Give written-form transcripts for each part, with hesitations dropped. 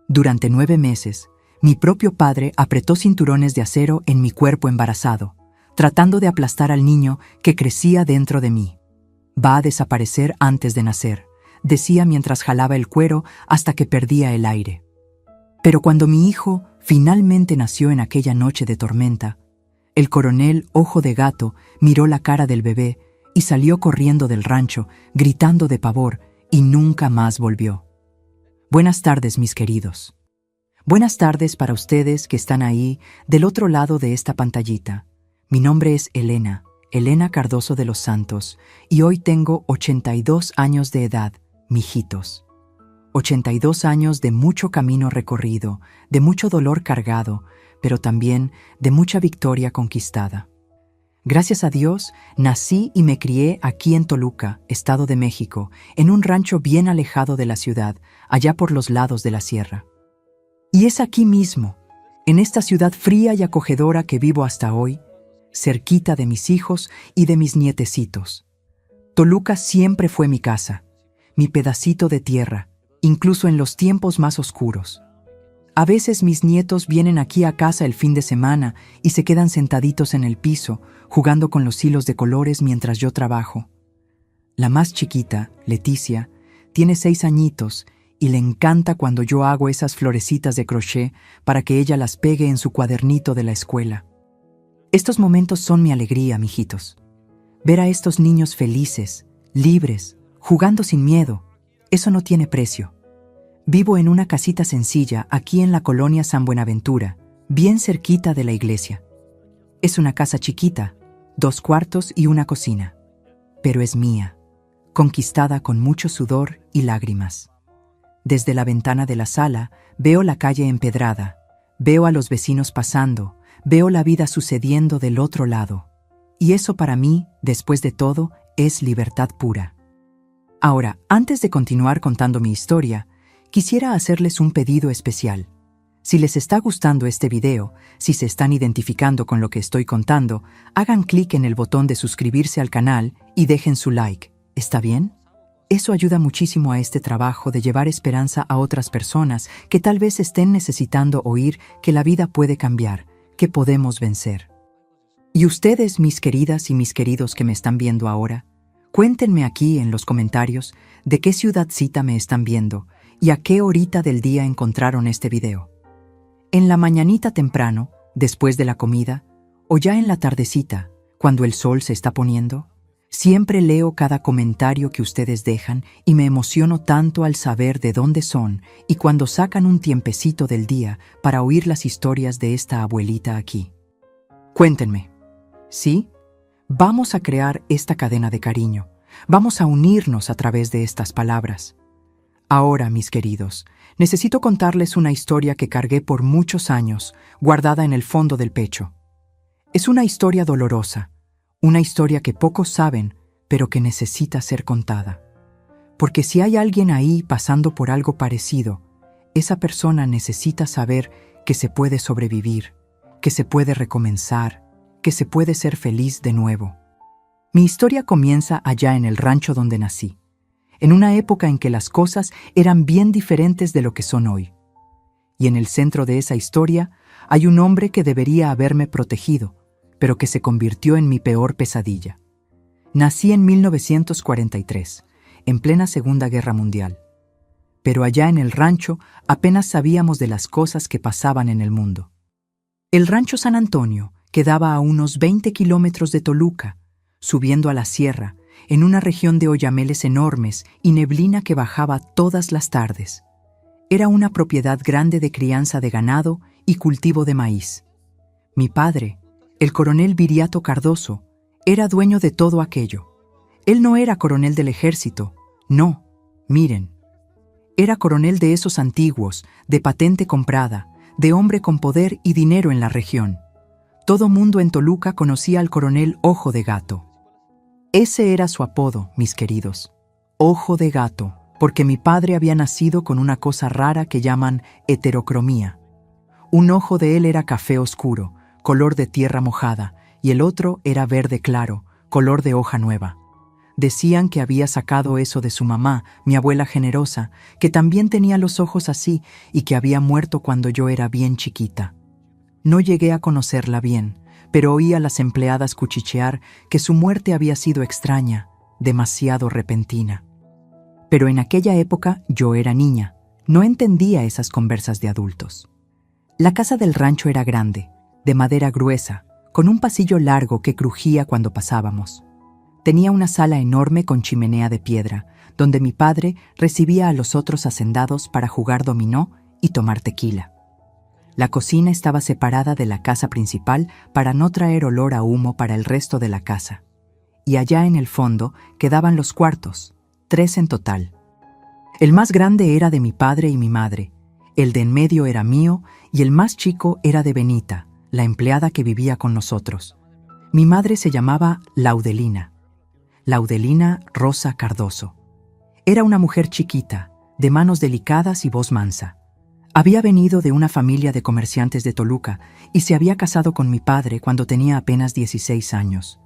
Durante 9 meses, mi propio padre apretó cinturones de acero en mi cuerpo embarazado, tratando de aplastar al niño que crecía dentro de mí. Va a desaparecer antes de nacer, decía mientras jalaba el cuero hasta que perdía el aire. Pero cuando mi hijo finalmente nació en aquella noche de tormenta, el coronel Ojo de Gato miró la cara del bebé y salió corriendo del rancho, gritando de pavor, y nunca más volvió. Buenas tardes, mis queridos. Buenas tardes para ustedes que están ahí, del otro lado de esta pantallita. Mi nombre es Elena Cardoso de los Santos, y hoy tengo 82 años de edad, mijitos. 82 años de mucho camino recorrido, de mucho dolor cargado, pero también de mucha victoria conquistada. Gracias a Dios, nací y me crié aquí en Toluca, Estado de México, en un rancho bien alejado de la ciudad, allá por los lados de la sierra. Y es aquí mismo, en esta ciudad fría y acogedora que vivo hasta hoy, cerquita de mis hijos y de mis nietecitos. Toluca siempre fue mi casa, mi pedacito de tierra, incluso en los tiempos más oscuros. A veces mis nietos vienen aquí a casa el fin de semana y se quedan sentaditos en el piso, jugando con los hilos de colores mientras yo trabajo. La más chiquita, Leticia, tiene 6 añitos y le encanta cuando yo hago esas florecitas de crochet para que ella las pegue en su cuadernito de la escuela. Estos momentos son mi alegría, mijitos. Ver a estos niños felices, libres, jugando sin miedo, eso no tiene precio. Vivo en una casita sencilla aquí en la colonia San Buenaventura, bien cerquita de la iglesia. Es una casa chiquita, 2 cuartos y una cocina, pero es mía, conquistada con mucho sudor y lágrimas. Desde la ventana de la sala veo la calle empedrada, veo a los vecinos pasando, veo la vida sucediendo del otro lado. Y eso para mí, después de todo, es libertad pura. Ahora, antes de continuar contando mi historia, quisiera hacerles un pedido especial. Si les está gustando este video, si se están identificando con lo que estoy contando, hagan clic en el botón de suscribirse al canal y dejen su like. ¿Está bien? Eso ayuda muchísimo a este trabajo de llevar esperanza a otras personas que tal vez estén necesitando oír que la vida puede cambiar, que podemos vencer. Y ustedes, mis queridas y mis queridos que me están viendo ahora, cuéntenme aquí en los comentarios de qué ciudadcita me están viendo y a qué horita del día encontraron este video. En la mañanita temprano, después de la comida, o ya en la tardecita, cuando el sol se está poniendo. Siempre leo cada comentario que ustedes dejan y me emociono tanto al saber de dónde son y cuando sacan un tiempecito del día para oír las historias de esta abuelita aquí. Cuéntenme, ¿sí? Vamos a crear esta cadena de cariño. Vamos a unirnos a través de estas palabras. Ahora, mis queridos, necesito contarles una historia que cargué por muchos años, guardada en el fondo del pecho. Es una historia dolorosa, una historia que pocos saben, pero que necesita ser contada. Porque si hay alguien ahí pasando por algo parecido, esa persona necesita saber que se puede sobrevivir, que se puede recomenzar, que se puede ser feliz de nuevo. Mi historia comienza allá en el rancho donde nací, en una época en que las cosas eran bien diferentes de lo que son hoy. Y en el centro de esa historia hay un hombre que debería haberme protegido, pero que se convirtió en mi peor pesadilla. Nací en 1943, en plena Segunda Guerra Mundial. Pero allá en el rancho apenas sabíamos de las cosas que pasaban en el mundo. El rancho San Antonio quedaba a unos 20 kilómetros de Toluca, subiendo a la sierra, en una región de oyameles enormes y neblina que bajaba todas las tardes. Era una propiedad grande de crianza de ganado y cultivo de maíz. Mi padre, el coronel Viriato Cardoso, era dueño de todo aquello. Él no era coronel del ejército, no, miren. Era coronel de esos antiguos, de patente comprada, de hombre con poder y dinero en la región. Todo mundo en Toluca conocía al coronel Ojo de Gato. Ese era su apodo, mis queridos. Ojo de Gato, porque mi padre había nacido con una cosa rara que llaman heterocromía. Un ojo de él era café oscuro, color de tierra mojada, y el otro era verde claro, color de hoja nueva. Decían que había sacado eso de su mamá, mi abuela generosa, que también tenía los ojos así y que había muerto cuando yo era bien chiquita. No llegué a conocerla bien, pero oí a las empleadas cuchichear que su muerte había sido extraña, demasiado repentina. Pero en aquella época yo era niña, no entendía esas conversas de adultos. La casa del rancho era grande, de madera gruesa, con un pasillo largo que crujía cuando pasábamos. Tenía una sala enorme con chimenea de piedra, donde mi padre recibía a los otros hacendados para jugar dominó y tomar tequila. La cocina estaba separada de la casa principal para no traer olor a humo para el resto de la casa. Y allá en el fondo quedaban los cuartos, 3 en total. El más grande era de mi padre y mi madre, el de en medio era mío y el más chico era de Benita, la empleada que vivía con nosotros. Mi madre se llamaba Laudelina Rosa Cardoso. Era una mujer chiquita, de manos delicadas y voz mansa. Había venido de una familia de comerciantes de Toluca y se había casado con mi padre cuando tenía apenas 16 años.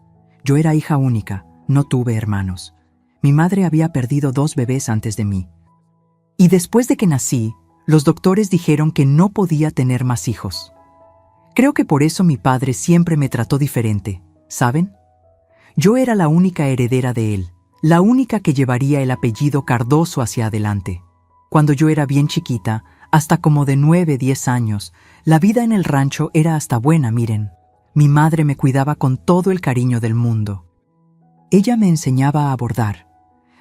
Yo era hija única, no tuve hermanos. Mi madre había perdido 2 bebés antes de mí. Y después de que nací, los doctores dijeron que no podía tener más hijos. Creo que por eso mi padre siempre me trató diferente, ¿saben? Yo era la única heredera de él, la única que llevaría el apellido Cardoso hacia adelante. Cuando yo era bien chiquita, hasta como de 9, 10 años, la vida en el rancho era hasta buena, miren. Mi madre me cuidaba con todo el cariño del mundo. Ella me enseñaba a bordar,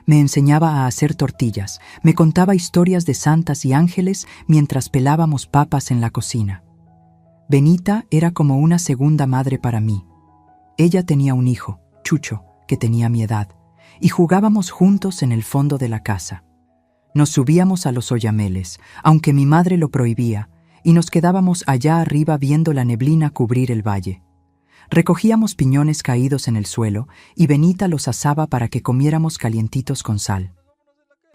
me enseñaba a hacer tortillas, me contaba historias de santas y ángeles mientras pelábamos papas en la cocina. Benita era como una segunda madre para mí. Ella tenía un hijo, Chucho, que tenía mi edad, y jugábamos juntos en el fondo de la casa. Nos subíamos a los oyameles, aunque mi madre lo prohibía, y nos quedábamos allá arriba viendo la neblina cubrir el valle. Recogíamos piñones caídos en el suelo y Benita los asaba para que comiéramos calientitos con sal.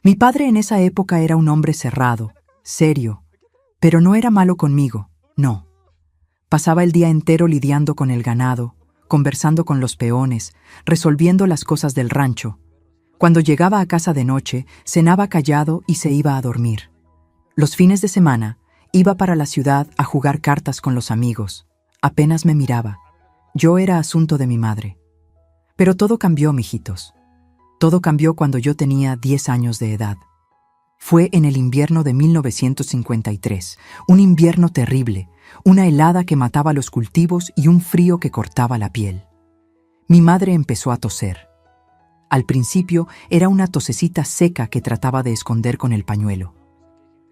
Mi padre en esa época era un hombre cerrado, serio, pero no era malo conmigo, no. Pasaba el día entero lidiando con el ganado, conversando con los peones, resolviendo las cosas del rancho. Cuando llegaba a casa de noche, cenaba callado y se iba a dormir. Los fines de semana, iba para la ciudad a jugar cartas con los amigos. Apenas me miraba. Yo era asunto de mi madre. Pero todo cambió, mijitos. Todo cambió cuando yo tenía 10 años de edad. Fue en el invierno de 1953, un invierno terrible, una helada que mataba los cultivos y un frío que cortaba la piel. Mi madre empezó a toser. Al principio era una tosecita seca que trataba de esconder con el pañuelo.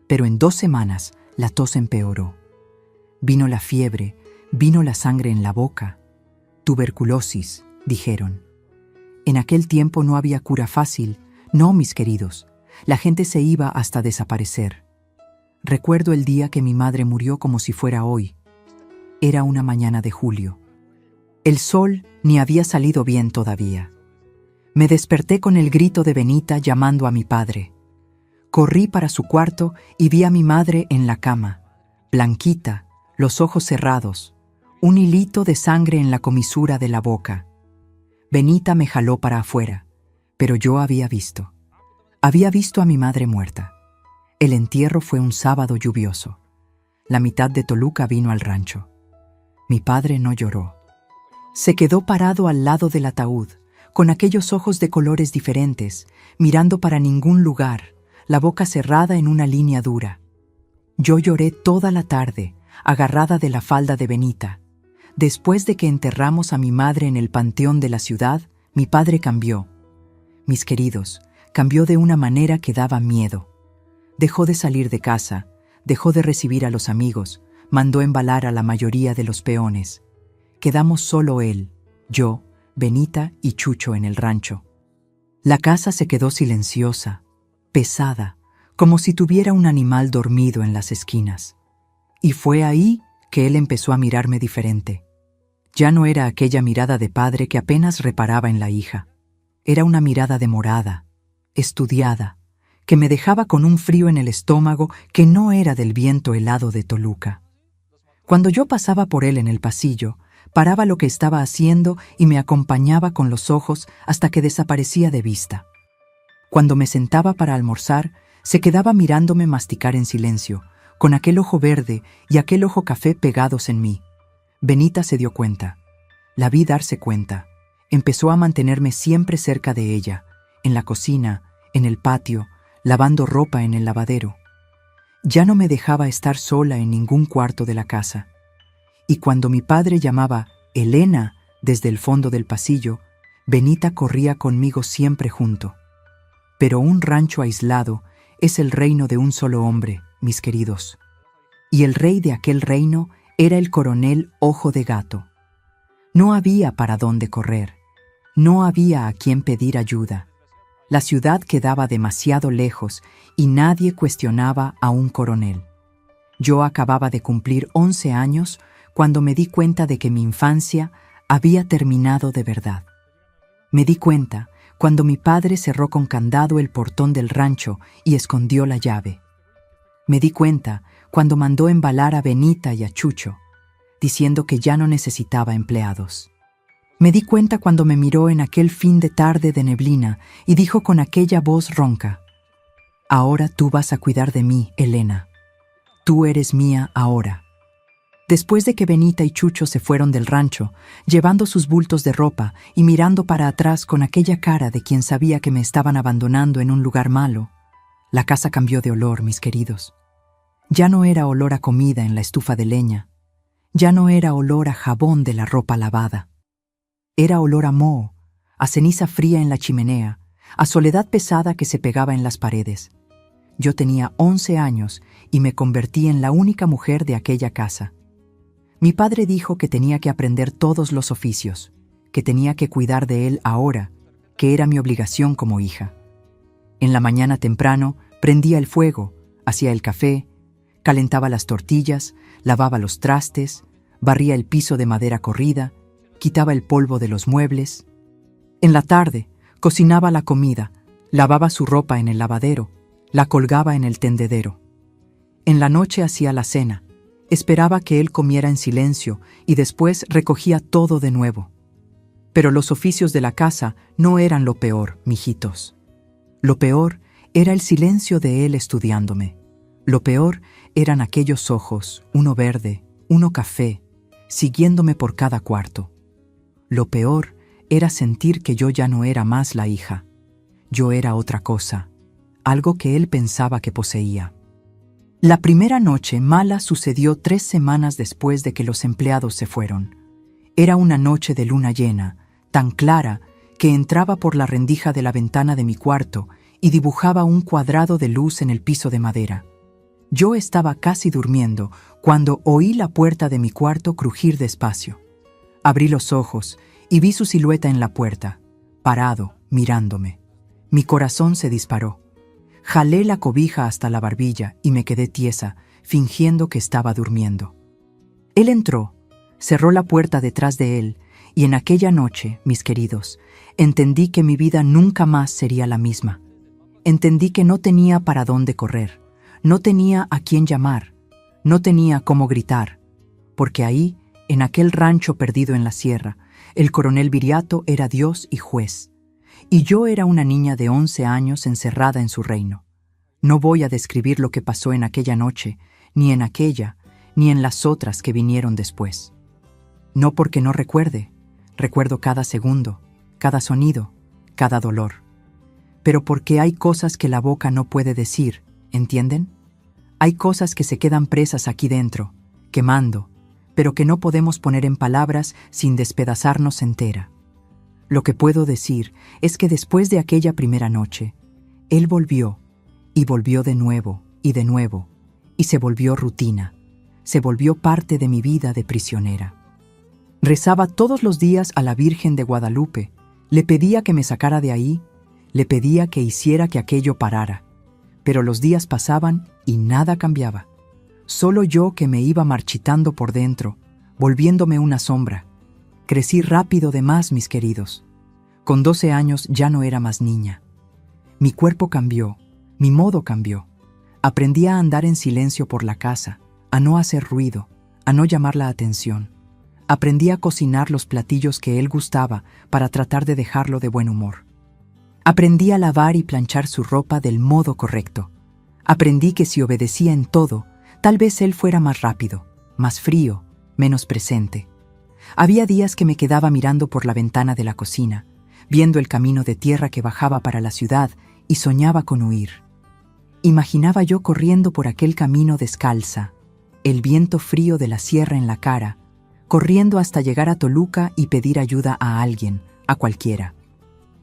Pero en 2 semanas la tos empeoró. Vino la fiebre, vino la sangre en la boca. Tuberculosis, dijeron. En aquel tiempo no había cura fácil, no, mis queridos. La gente se iba hasta desaparecer. Recuerdo el día que mi madre murió como si fuera hoy. Era una mañana de julio. El sol ni había salido bien todavía. Me desperté con el grito de Benita llamando a mi padre. Corrí para su cuarto y vi a mi madre en la cama, blanquita, los ojos cerrados, un hilito de sangre en la comisura de la boca. Benita me jaló para afuera, pero yo había visto. Había visto a mi madre muerta. El entierro fue un sábado lluvioso. La mitad de Toluca vino al rancho. Mi padre no lloró. Se quedó parado al lado del ataúd, con aquellos ojos de colores diferentes, mirando para ningún lugar, la boca cerrada en una línea dura. Yo lloré toda la tarde, agarrada de la falda de Benita. Después de que enterramos a mi madre en el panteón de la ciudad, mi padre cambió. Mis queridos, cambió de una manera que daba miedo. Dejó de salir de casa, dejó de recibir a los amigos, mandó embalar a la mayoría de los peones. Quedamos solo él, yo, Benita y Chucho en el rancho. La casa se quedó silenciosa, pesada, como si tuviera un animal dormido en las esquinas. Y fue ahí que él empezó a mirarme diferente. Ya no era aquella mirada de padre que apenas reparaba en la hija. Era una mirada demorada, estudiada, que me dejaba con un frío en el estómago que no era del viento helado de Toluca. Cuando yo pasaba por él en el pasillo, Paraba lo que estaba haciendo y me acompañaba con los ojos hasta que desaparecía de vista. Cuando me sentaba para almorzar, se quedaba mirándome masticar en silencio, con aquel ojo verde y aquel ojo café pegados en mí. Benita se dio cuenta. La vi darse cuenta. Empezó a mantenerme siempre cerca de ella, en la cocina, en el patio, lavando ropa en el lavadero. Ya no me dejaba estar sola en ningún cuarto de la casa. Y cuando mi padre llamaba Elena desde el fondo del pasillo, Benita corría conmigo siempre junto. Pero un rancho aislado es el reino de un solo hombre, mis queridos. Y el rey de aquel reino era el coronel Ojo de Gato. No había para dónde correr. No había a quien pedir ayuda. La ciudad quedaba demasiado lejos y nadie cuestionaba a un coronel. Yo acababa de cumplir 11 años cuando me di cuenta de que mi infancia había terminado de verdad. Me di cuenta cuando mi padre cerró con candado el portón del rancho y escondió la llave. Me di cuenta cuando mandó embalar a Benita y a Chucho, diciendo que ya no necesitaba empleados. Me di cuenta cuando me miró en aquel fin de tarde de neblina y dijo con aquella voz ronca: «Ahora tú vas a cuidar de mí, Elena. Tú eres mía ahora». Después de que Benita y Chucho se fueron del rancho, llevando sus bultos de ropa y mirando para atrás con aquella cara de quien sabía que me estaban abandonando en un lugar malo, la casa cambió de olor, mis queridos. Ya no era olor a comida en la estufa de leña. Ya no era olor a jabón de la ropa lavada. Era olor a moho, a ceniza fría en la chimenea, a soledad pesada que se pegaba en las paredes. Yo tenía 11 años y me convertí en la única mujer de aquella casa. Mi padre dijo que tenía que aprender todos los oficios, que tenía que cuidar de él ahora, que era mi obligación como hija. En la mañana temprano prendía el fuego, hacía el café, calentaba las tortillas, lavaba los trastes, barría el piso de madera corrida, quitaba el polvo de los muebles. En la tarde cocinaba la comida, lavaba su ropa en el lavadero, la colgaba en el tendedero. En la noche hacía la cena. Esperaba que él comiera en silencio y después recogía todo de nuevo. Pero los oficios de la casa no eran lo peor, mijitos. Lo peor era el silencio de él estudiándome. Lo peor eran aquellos ojos, uno verde, uno café, siguiéndome por cada cuarto. Lo peor era sentir que yo ya no era más la hija. Yo era otra cosa, algo que él pensaba que poseía. La primera noche mala sucedió 3 semanas después de que los empleados se fueron. Era una noche de luna llena, tan clara que entraba por la rendija de la ventana de mi cuarto y dibujaba un cuadrado de luz en el piso de madera. Yo estaba casi durmiendo cuando oí la puerta de mi cuarto crujir despacio. Abrí los ojos y vi su silueta en la puerta, parado, mirándome. Mi corazón se disparó. Jalé la cobija hasta la barbilla y me quedé tiesa, fingiendo que estaba durmiendo. Él entró, cerró la puerta detrás de él, y en aquella noche, mis queridos, entendí que mi vida nunca más sería la misma. Entendí que no tenía para dónde correr, no tenía a quién llamar, no tenía cómo gritar, porque ahí, en aquel rancho perdido en la sierra, el coronel Viriato era Dios y juez. Y yo era una niña de 11 años encerrada en su reino. No voy a describir lo que pasó en aquella noche, ni en aquella, ni en las otras que vinieron después. No porque no recuerde, recuerdo cada segundo, cada sonido, cada dolor. Pero porque hay cosas que la boca no puede decir, ¿entienden? Hay cosas que se quedan presas aquí dentro, quemando, pero que no podemos poner en palabras sin despedazarnos entera. Lo que puedo decir es que después de aquella primera noche, él volvió, y volvió de nuevo, y se volvió rutina, se volvió parte de mi vida de prisionera. Rezaba todos los días a la Virgen de Guadalupe, le pedía que me sacara de ahí, le pedía que hiciera que aquello parara, pero los días pasaban y nada cambiaba. Solo yo que me iba marchitando por dentro, volviéndome una sombra. Crecí rápido de más, mis queridos. Con 12 años ya no era más niña. Mi cuerpo cambió, mi modo cambió. Aprendí a andar en silencio por la casa, a no hacer ruido, a no llamar la atención. Aprendí a cocinar los platillos que él gustaba para tratar de dejarlo de buen humor. Aprendí a lavar y planchar su ropa del modo correcto. Aprendí que si obedecía en todo, tal vez él fuera más rápido, más frío, menos presente. Había días que me quedaba mirando por la ventana de la cocina, viendo el camino de tierra que bajaba para la ciudad y soñaba con huir. Imaginaba yo corriendo por aquel camino descalza, el viento frío de la sierra en la cara, corriendo hasta llegar a Toluca y pedir ayuda a alguien, a cualquiera.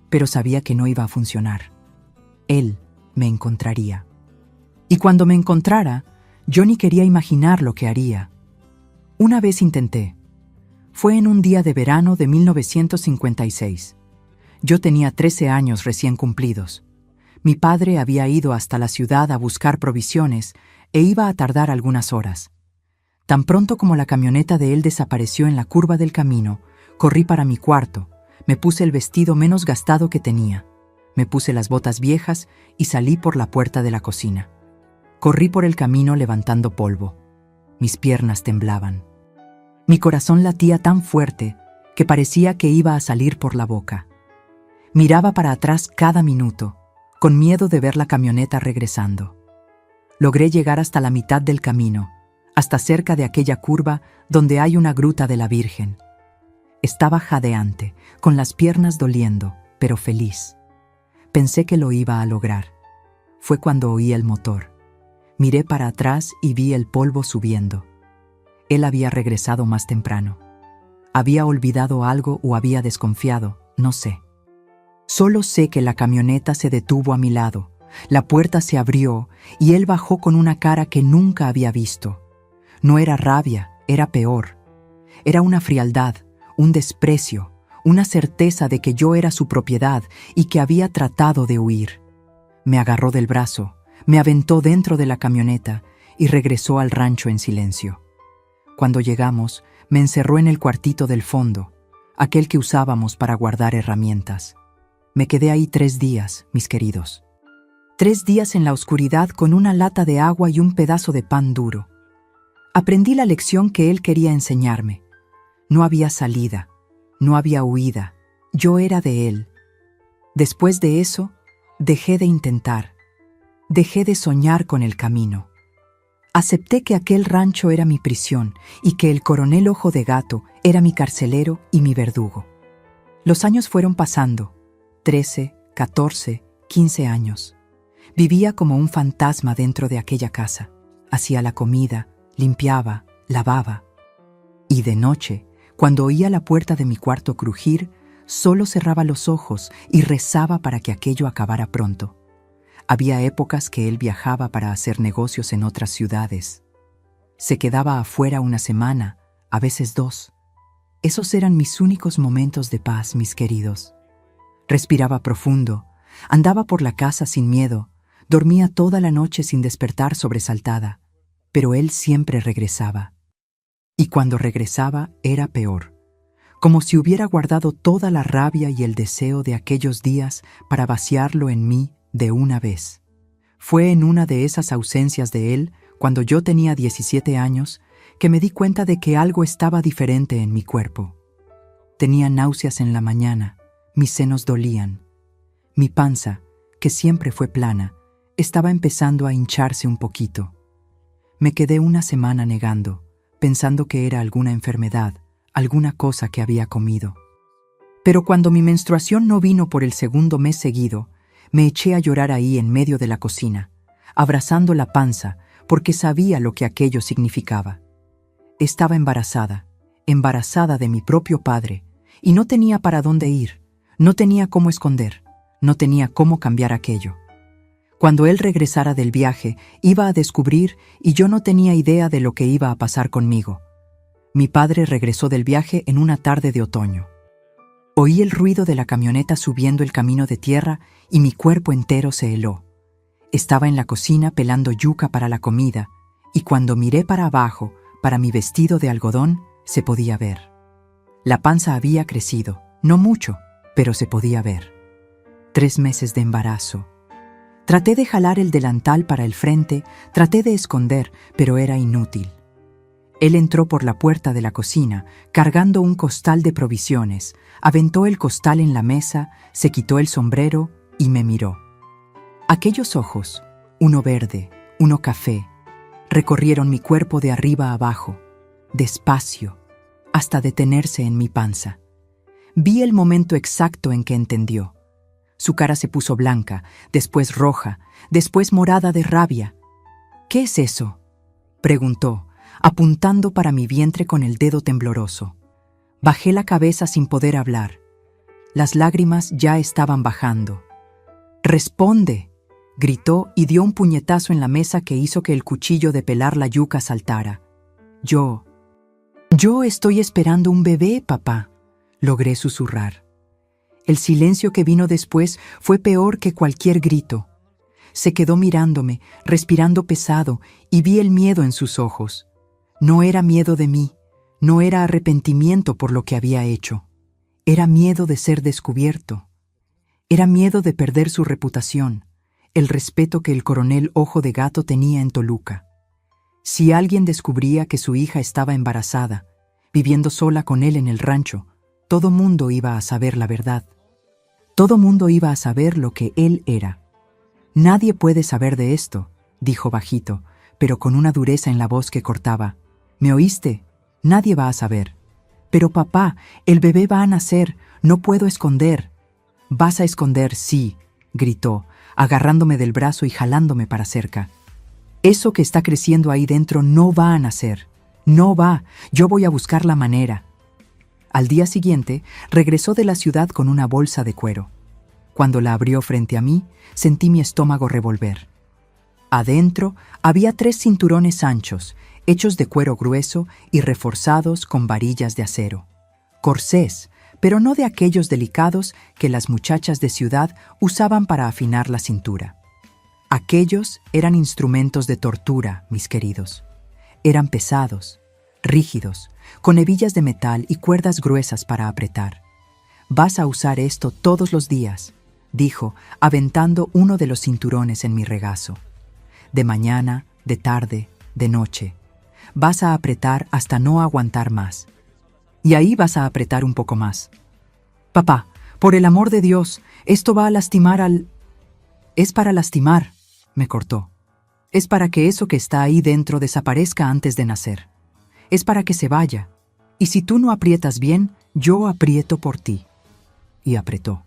Pero sabía que no iba a funcionar. Él me encontraría. Y cuando me encontrara, yo ni quería imaginar lo que haría. Una vez intenté. Fue en un día de verano de 1956. Yo tenía 13 años recién cumplidos. Mi padre había ido hasta la ciudad a buscar provisiones e iba a tardar algunas horas. Tan pronto como la camioneta de él desapareció en la curva del camino, corrí para mi cuarto, me puse el vestido menos gastado que tenía, me puse las botas viejas y salí por la puerta de la cocina. Corrí por el camino levantando polvo. Mis piernas temblaban. Mi corazón latía tan fuerte que parecía que iba a salir por la boca. Miraba para atrás cada minuto, con miedo de ver la camioneta regresando. Logré llegar hasta la mitad del camino, hasta cerca de aquella curva donde hay una gruta de la Virgen. Estaba jadeante, con las piernas doliendo, pero feliz. Pensé que lo iba a lograr. Fue cuando oí el motor. Miré para atrás y vi el polvo subiendo. Él había regresado más temprano. Había olvidado algo o había desconfiado, no sé. Solo sé que la camioneta se detuvo a mi lado, la puerta se abrió y él bajó con una cara que nunca había visto. No era rabia, era peor. Era una frialdad, un desprecio, una certeza de que yo era su propiedad y que había tratado de huir. Me agarró del brazo, me aventó dentro de la camioneta y regresó al rancho en silencio. Cuando llegamos, me encerró en el cuartito del fondo, aquel que usábamos para guardar herramientas. Me quedé ahí 3 días, mis queridos. 3 días en la oscuridad con una lata de agua y un pedazo de pan duro. Aprendí la lección que él quería enseñarme. No había salida, no había huida, yo era de él. Después de eso, dejé de intentar. Dejé de soñar con el camino. Acepté que aquel rancho era mi prisión y que el coronel Ojo de Gato era mi carcelero y mi verdugo. Los años fueron pasando, 13, 14, 15 años. Vivía como un fantasma dentro de aquella casa. Hacía la comida, limpiaba, lavaba. Y de noche, cuando oía la puerta de mi cuarto crujir, solo cerraba los ojos y rezaba para que aquello acabara pronto. Había épocas que él viajaba para hacer negocios en otras ciudades. Se quedaba afuera una semana, a veces 2. Esos eran mis únicos momentos de paz, mis queridos. Respiraba profundo, andaba por la casa sin miedo, dormía toda la noche sin despertar sobresaltada, pero él siempre regresaba. Y cuando regresaba era peor, como si hubiera guardado toda la rabia y el deseo de aquellos días para vaciarlo en mí de una vez. Fue en una de esas ausencias de él, cuando yo tenía 17 años, que me di cuenta de que algo estaba diferente en mi cuerpo. Tenía náuseas en la mañana, mis senos dolían. Mi panza, que siempre fue plana, estaba empezando a hincharse un poquito. Me quedé una semana negando, pensando que era alguna enfermedad, alguna cosa que había comido. Pero cuando mi menstruación no vino por el 2º mes seguido, me eché a llorar ahí en medio de la cocina, abrazando la panza, porque sabía lo que aquello significaba. Estaba embarazada de mi propio padre, y no tenía para dónde ir, no tenía cómo esconder, no tenía cómo cambiar aquello. Cuando él regresara del viaje, iba a descubrir y yo no tenía idea de lo que iba a pasar conmigo. Mi padre regresó del viaje en una tarde de otoño. Oí el ruido de la camioneta subiendo el camino de tierra y mi cuerpo entero se heló. Estaba en la cocina pelando yuca para la comida y cuando miré para abajo, para mi vestido de algodón, se podía ver. La panza había crecido, no mucho, pero se podía ver. 3 meses de embarazo. Traté de jalar el delantal para el frente, traté de esconder, pero era inútil. Él entró por la puerta de la cocina, cargando un costal de provisiones, aventó el costal en la mesa, se quitó el sombrero y me miró. Aquellos ojos, uno verde, uno café, recorrieron mi cuerpo de arriba a abajo, despacio, hasta detenerse en mi panza. Vi el momento exacto en que entendió. Su cara se puso blanca, después roja, después morada de rabia. «¿Qué es eso?», preguntó, apuntando para mi vientre con el dedo tembloroso. Bajé la cabeza sin poder hablar. Las lágrimas ya estaban bajando. «¡Responde!», gritó y dio un puñetazo en la mesa que hizo que el cuchillo de pelar la yuca saltara. Yo estoy esperando un bebé, papá», logré susurrar. El silencio que vino después fue peor que cualquier grito. Se quedó mirándome, respirando pesado, y vi el miedo en sus ojos. No era miedo de mí, no era arrepentimiento por lo que había hecho. Era miedo de ser descubierto. Era miedo de perder su reputación, el respeto que el coronel Ojo de Gato tenía en Toluca. Si alguien descubría que su hija estaba embarazada, viviendo sola con él en el rancho, todo mundo iba a saber la verdad. Todo mundo iba a saber lo que él era. «Nadie puede saber de esto», dijo bajito, pero con una dureza en la voz que cortaba. «¿Me oíste? Nadie va a saber». «Pero papá, el bebé va a nacer, no puedo esconder». «Vas a esconder, sí», gritó, agarrándome del brazo y jalándome para cerca. «Eso que está creciendo ahí dentro no va a nacer. No va, yo voy a buscar la manera». Al día siguiente, regresó de la ciudad con una bolsa de cuero. Cuando la abrió frente a mí, sentí mi estómago revolver. Adentro había 3 cinturones anchos, hechos de cuero grueso y reforzados con varillas de acero. Corsés, pero no de aquellos delicados que las muchachas de ciudad usaban para afinar la cintura. Aquellos eran instrumentos de tortura, mis queridos. Eran pesados, rígidos, con hebillas de metal y cuerdas gruesas para apretar. «Vas a usar esto todos los días», dijo, aventando uno de los cinturones en mi regazo. «De mañana, de tarde, de noche. Vas a apretar hasta no aguantar más. Y ahí vas a apretar un poco más». «Papá, por el amor de Dios, esto va a lastimar al...». «Es para lastimar», me cortó. «Es para que eso que está ahí dentro desaparezca antes de nacer. Es para que se vaya. Y si tú no aprietas bien, yo aprieto por ti». Y apretó.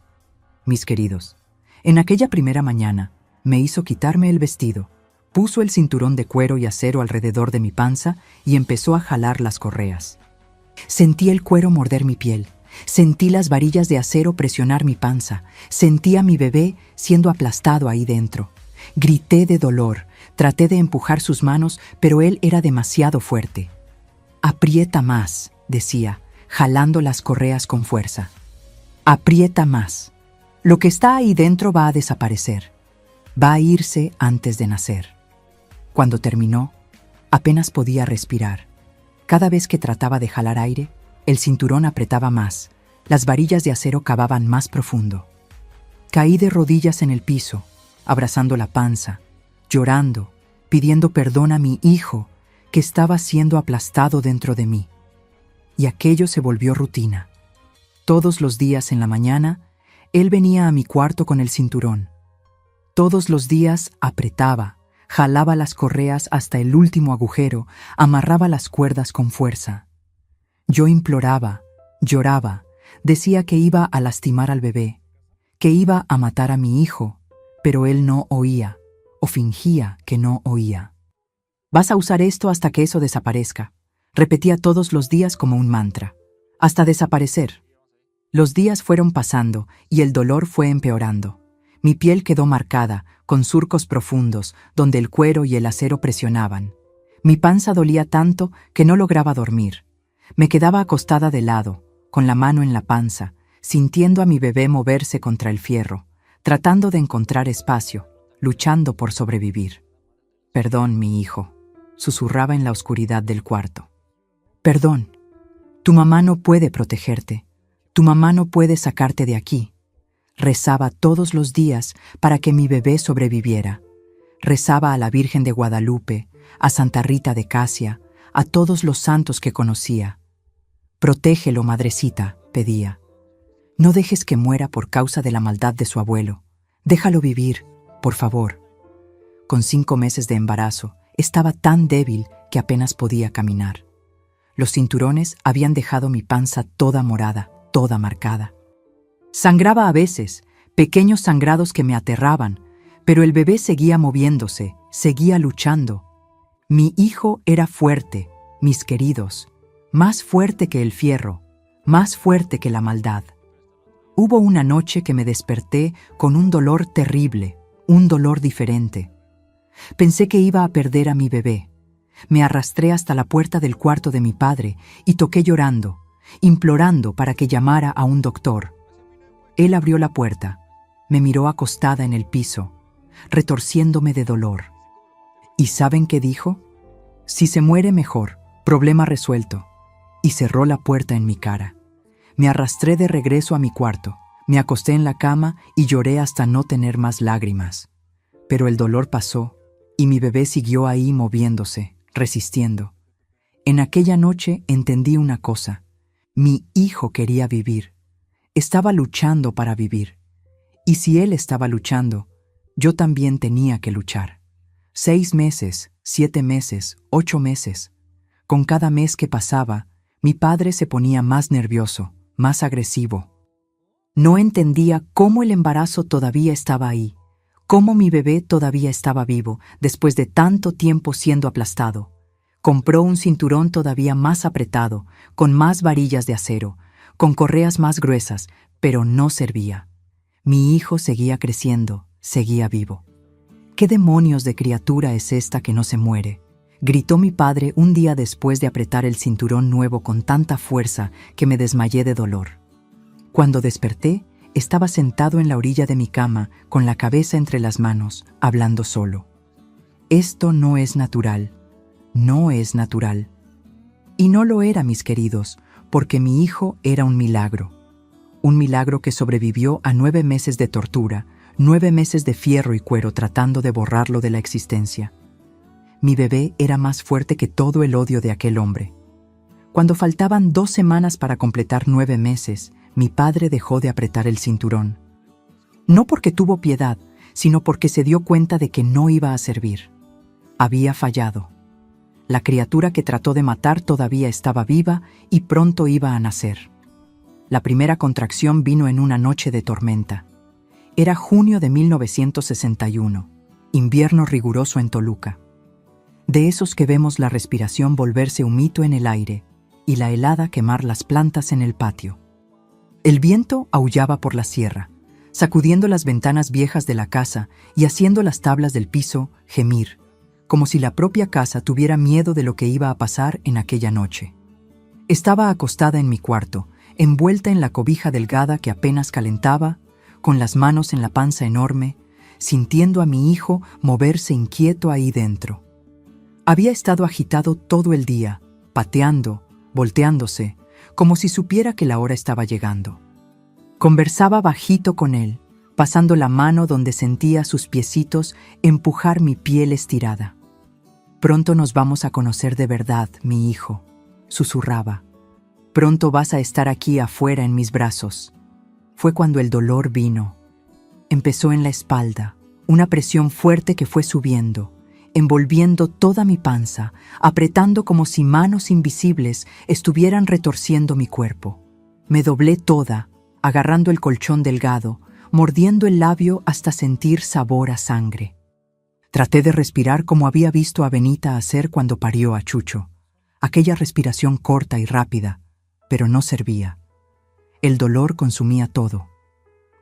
Mis queridos, en aquella primera mañana me hizo quitarme el vestido, puso el cinturón de cuero y acero alrededor de mi panza y empezó a jalar las correas. Sentí el cuero morder mi piel, sentí las varillas de acero presionar mi panza, sentí a mi bebé siendo aplastado ahí dentro. Grité de dolor, traté de empujar sus manos, pero él era demasiado fuerte. «Aprieta más», decía, jalando las correas con fuerza. «Aprieta más. Lo que está ahí dentro va a desaparecer. Va a irse antes de nacer». Cuando terminó, apenas podía respirar. Cada vez que trataba de jalar aire, el cinturón apretaba más, las varillas de acero cavaban más profundo. Caí de rodillas en el piso, abrazando la panza, llorando, pidiendo perdón a mi hijo, que estaba siendo aplastado dentro de mí. Y aquello se volvió rutina. Todos los días en la mañana, él venía a mi cuarto con el cinturón. Todos los días apretaba, jalaba las correas hasta el último agujero, amarraba las cuerdas con fuerza. Yo imploraba, lloraba, decía que iba a lastimar al bebé, que iba a matar a mi hijo, pero él no oía, o fingía que no oía. «Vas a usar esto hasta que eso desaparezca», repetía todos los días como un mantra, «hasta desaparecer». Los días fueron pasando y el dolor fue empeorando. Mi piel quedó marcada, con surcos profundos, donde el cuero y el acero presionaban. Mi panza dolía tanto que no lograba dormir. Me quedaba acostada de lado, con la mano en la panza, sintiendo a mi bebé moverse contra el fierro, tratando de encontrar espacio, luchando por sobrevivir. «Perdón, mi hijo», susurraba en la oscuridad del cuarto. «Perdón. Tu mamá no puede protegerte. Tu mamá no puede sacarte de aquí». Rezaba todos los días para que mi bebé sobreviviera. Rezaba a la Virgen de Guadalupe, a Santa Rita de Casia, a todos los santos que conocía. «Protégelo, madrecita», pedía. «No dejes que muera por causa de la maldad de su abuelo. Déjalo vivir, por favor». Con 5 meses de embarazo, estaba tan débil que apenas podía caminar. Los cinturones habían dejado mi panza toda morada, toda marcada. Sangraba a veces, pequeños sangrados que me aterraban, pero el bebé seguía moviéndose, seguía luchando. Mi hijo era fuerte, mis queridos, más fuerte que el fierro, más fuerte que la maldad. Hubo una noche que me desperté con un dolor terrible, un dolor diferente. Pensé que iba a perder a mi bebé. Me arrastré hasta la puerta del cuarto de mi padre y toqué llorando, implorando para que llamara a un doctor. Él abrió la puerta, me miró acostada en el piso, retorciéndome de dolor. ¿Y saben qué dijo? Si se muere mejor, problema resuelto. Y cerró la puerta en mi cara. Me arrastré de regreso a mi cuarto, me acosté en la cama y lloré hasta no tener más lágrimas. Pero el dolor pasó y mi bebé siguió ahí moviéndose, resistiendo. En aquella noche entendí una cosa. Mi hijo quería vivir. Estaba luchando para vivir. Y si él estaba luchando, yo también tenía que luchar. 6 meses, 7 meses, 8 meses. Con cada mes que pasaba, mi padre se ponía más nervioso, más agresivo. No entendía cómo el embarazo todavía estaba ahí, cómo mi bebé todavía estaba vivo después de tanto tiempo siendo aplastado. Compró un cinturón todavía más apretado, con más varillas de acero, con correas más gruesas, pero no servía. Mi hijo seguía creciendo, seguía vivo. ¿Qué demonios de criatura es esta que no se muere?, gritó mi padre un día después de apretar el cinturón nuevo con tanta fuerza que me desmayé de dolor. Cuando desperté, estaba sentado en la orilla de mi cama, con la cabeza entre las manos, hablando solo. Esto no es natural, no es natural. Y no lo era, mis queridos, porque mi hijo era un milagro que sobrevivió a 9 meses de tortura, 9 meses de fierro y cuero tratando de borrarlo de la existencia. Mi bebé era más fuerte que todo el odio de aquel hombre. Cuando faltaban 2 semanas para completar 9 meses, mi padre dejó de apretar el cinturón. No porque tuvo piedad, sino porque se dio cuenta de que no iba a servir. Había fallado. La criatura que trató de matar todavía estaba viva y pronto iba a nacer. La primera contracción vino en una noche de tormenta. Era junio de 1961, invierno riguroso en Toluca. De esos que vemos la respiración volverse un mito en el aire y la helada quemar las plantas en el patio. El viento aullaba por la sierra, sacudiendo las ventanas viejas de la casa y haciendo las tablas del piso gemir, como si la propia casa tuviera miedo de lo que iba a pasar en aquella noche. Estaba acostada en mi cuarto, envuelta en la cobija delgada que apenas calentaba, con las manos en la panza enorme, sintiendo a mi hijo moverse inquieto ahí dentro. Había estado agitado todo el día, pateando, volteándose, como si supiera que la hora estaba llegando. Conversaba bajito con él, pasando la mano donde sentía sus piecitos empujar mi piel estirada. «Pronto nos vamos a conocer de verdad, mi hijo», susurraba. «Pronto vas a estar aquí afuera en mis brazos». Fue cuando el dolor vino. Empezó en la espalda, una presión fuerte que fue subiendo, envolviendo toda mi panza, apretando como si manos invisibles estuvieran retorciendo mi cuerpo. Me doblé toda, agarrando el colchón delgado, mordiendo el labio hasta sentir sabor a sangre. Traté de respirar como había visto a Benita hacer cuando parió a Chucho. Aquella respiración corta y rápida, pero no servía. El dolor consumía todo.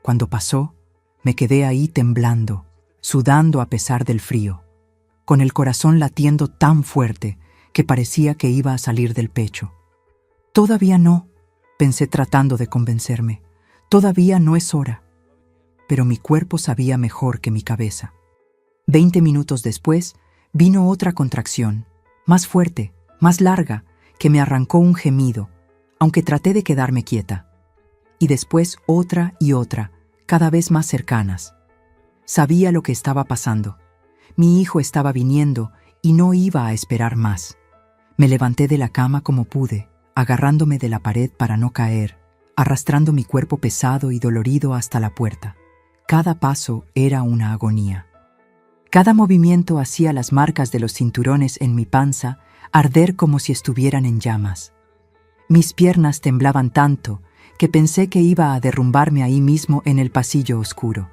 Cuando pasó, me quedé ahí temblando, sudando a pesar del frío, con el corazón latiendo tan fuerte que parecía que iba a salir del pecho. «Todavía no», pensé tratando de convencerme. «Todavía no es hora». Pero mi cuerpo sabía mejor que mi cabeza. 20 minutos después, vino otra contracción, más fuerte, más larga, que me arrancó un gemido, aunque traté de quedarme quieta. Y después otra y otra, cada vez más cercanas. Sabía lo que estaba pasando. Mi hijo estaba viniendo y no iba a esperar más. Me levanté de la cama como pude, agarrándome de la pared para no caer, arrastrando mi cuerpo pesado y dolorido hasta la puerta. Cada paso era una agonía. Cada movimiento hacía las marcas de los cinturones en mi panza arder como si estuvieran en llamas. Mis piernas temblaban tanto que pensé que iba a derrumbarme ahí mismo en el pasillo oscuro.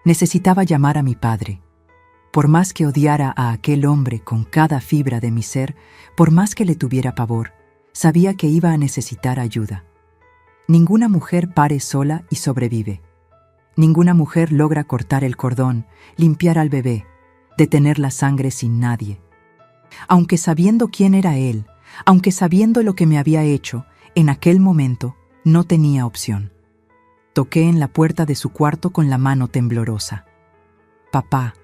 Necesitaba llamar a mi padre. Por más que odiara a aquel hombre con cada fibra de mi ser, por más que le tuviera pavor, sabía que iba a necesitar ayuda. Ninguna mujer pare sola y sobrevive. Ninguna mujer logra cortar el cordón, limpiar al bebé, detener la sangre sin nadie. Aunque sabiendo quién era él, aunque sabiendo lo que me había hecho, en aquel momento no tenía opción. Toqué en la puerta de su cuarto con la mano temblorosa. «Papá»,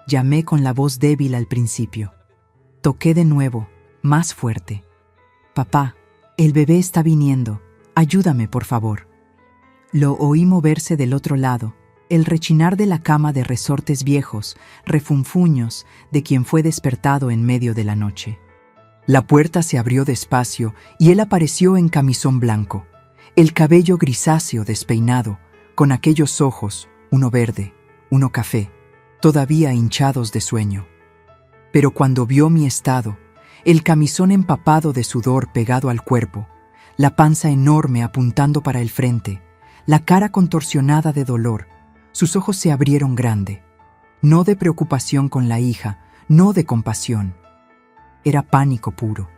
llamé con la voz débil al principio. Toqué de nuevo, más fuerte. «Papá, el bebé está viniendo. Ayúdame, por favor». Lo oí moverse del otro lado, el rechinar de la cama de resortes viejos, refunfuños de quien fue despertado en medio de la noche. La puerta se abrió despacio y él apareció en camisón blanco, el cabello grisáceo despeinado, con aquellos ojos, uno verde, uno café, todavía hinchados de sueño. Pero cuando vio mi estado, el camisón empapado de sudor pegado al cuerpo, la panza enorme apuntando para el frente, la cara contorsionada de dolor, sus ojos se abrieron grande. No de preocupación con la hija, no de compasión. Era pánico puro.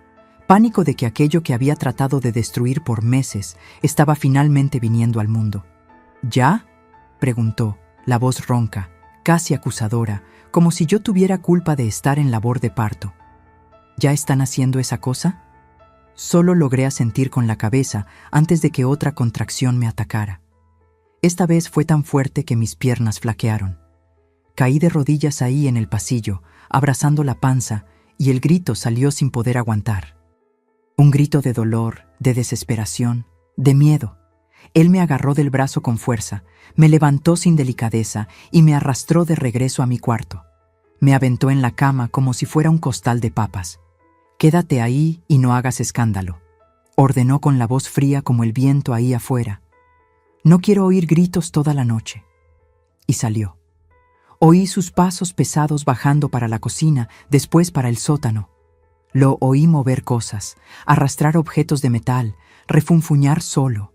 Pánico de que aquello que había tratado de destruir por meses estaba finalmente viniendo al mundo. ¿Ya?, preguntó, la voz ronca, casi acusadora, como si yo tuviera culpa de estar en labor de parto. ¿Ya están haciendo esa cosa? Solo logré asentir con la cabeza antes de que otra contracción me atacara. Esta vez fue tan fuerte que mis piernas flaquearon. Caí de rodillas ahí en el pasillo, abrazando la panza, y el grito salió sin poder aguantar. Un grito de dolor, de desesperación, de miedo. Él me agarró del brazo con fuerza, me levantó sin delicadeza y me arrastró de regreso a mi cuarto. Me aventó en la cama como si fuera un costal de papas. «Quédate ahí y no hagas escándalo», ordenó con la voz fría como el viento ahí afuera. «No quiero oír gritos toda la noche». Y salió. Oí sus pasos pesados bajando para la cocina, después para el sótano. Lo oí mover cosas, arrastrar objetos de metal, refunfuñar solo.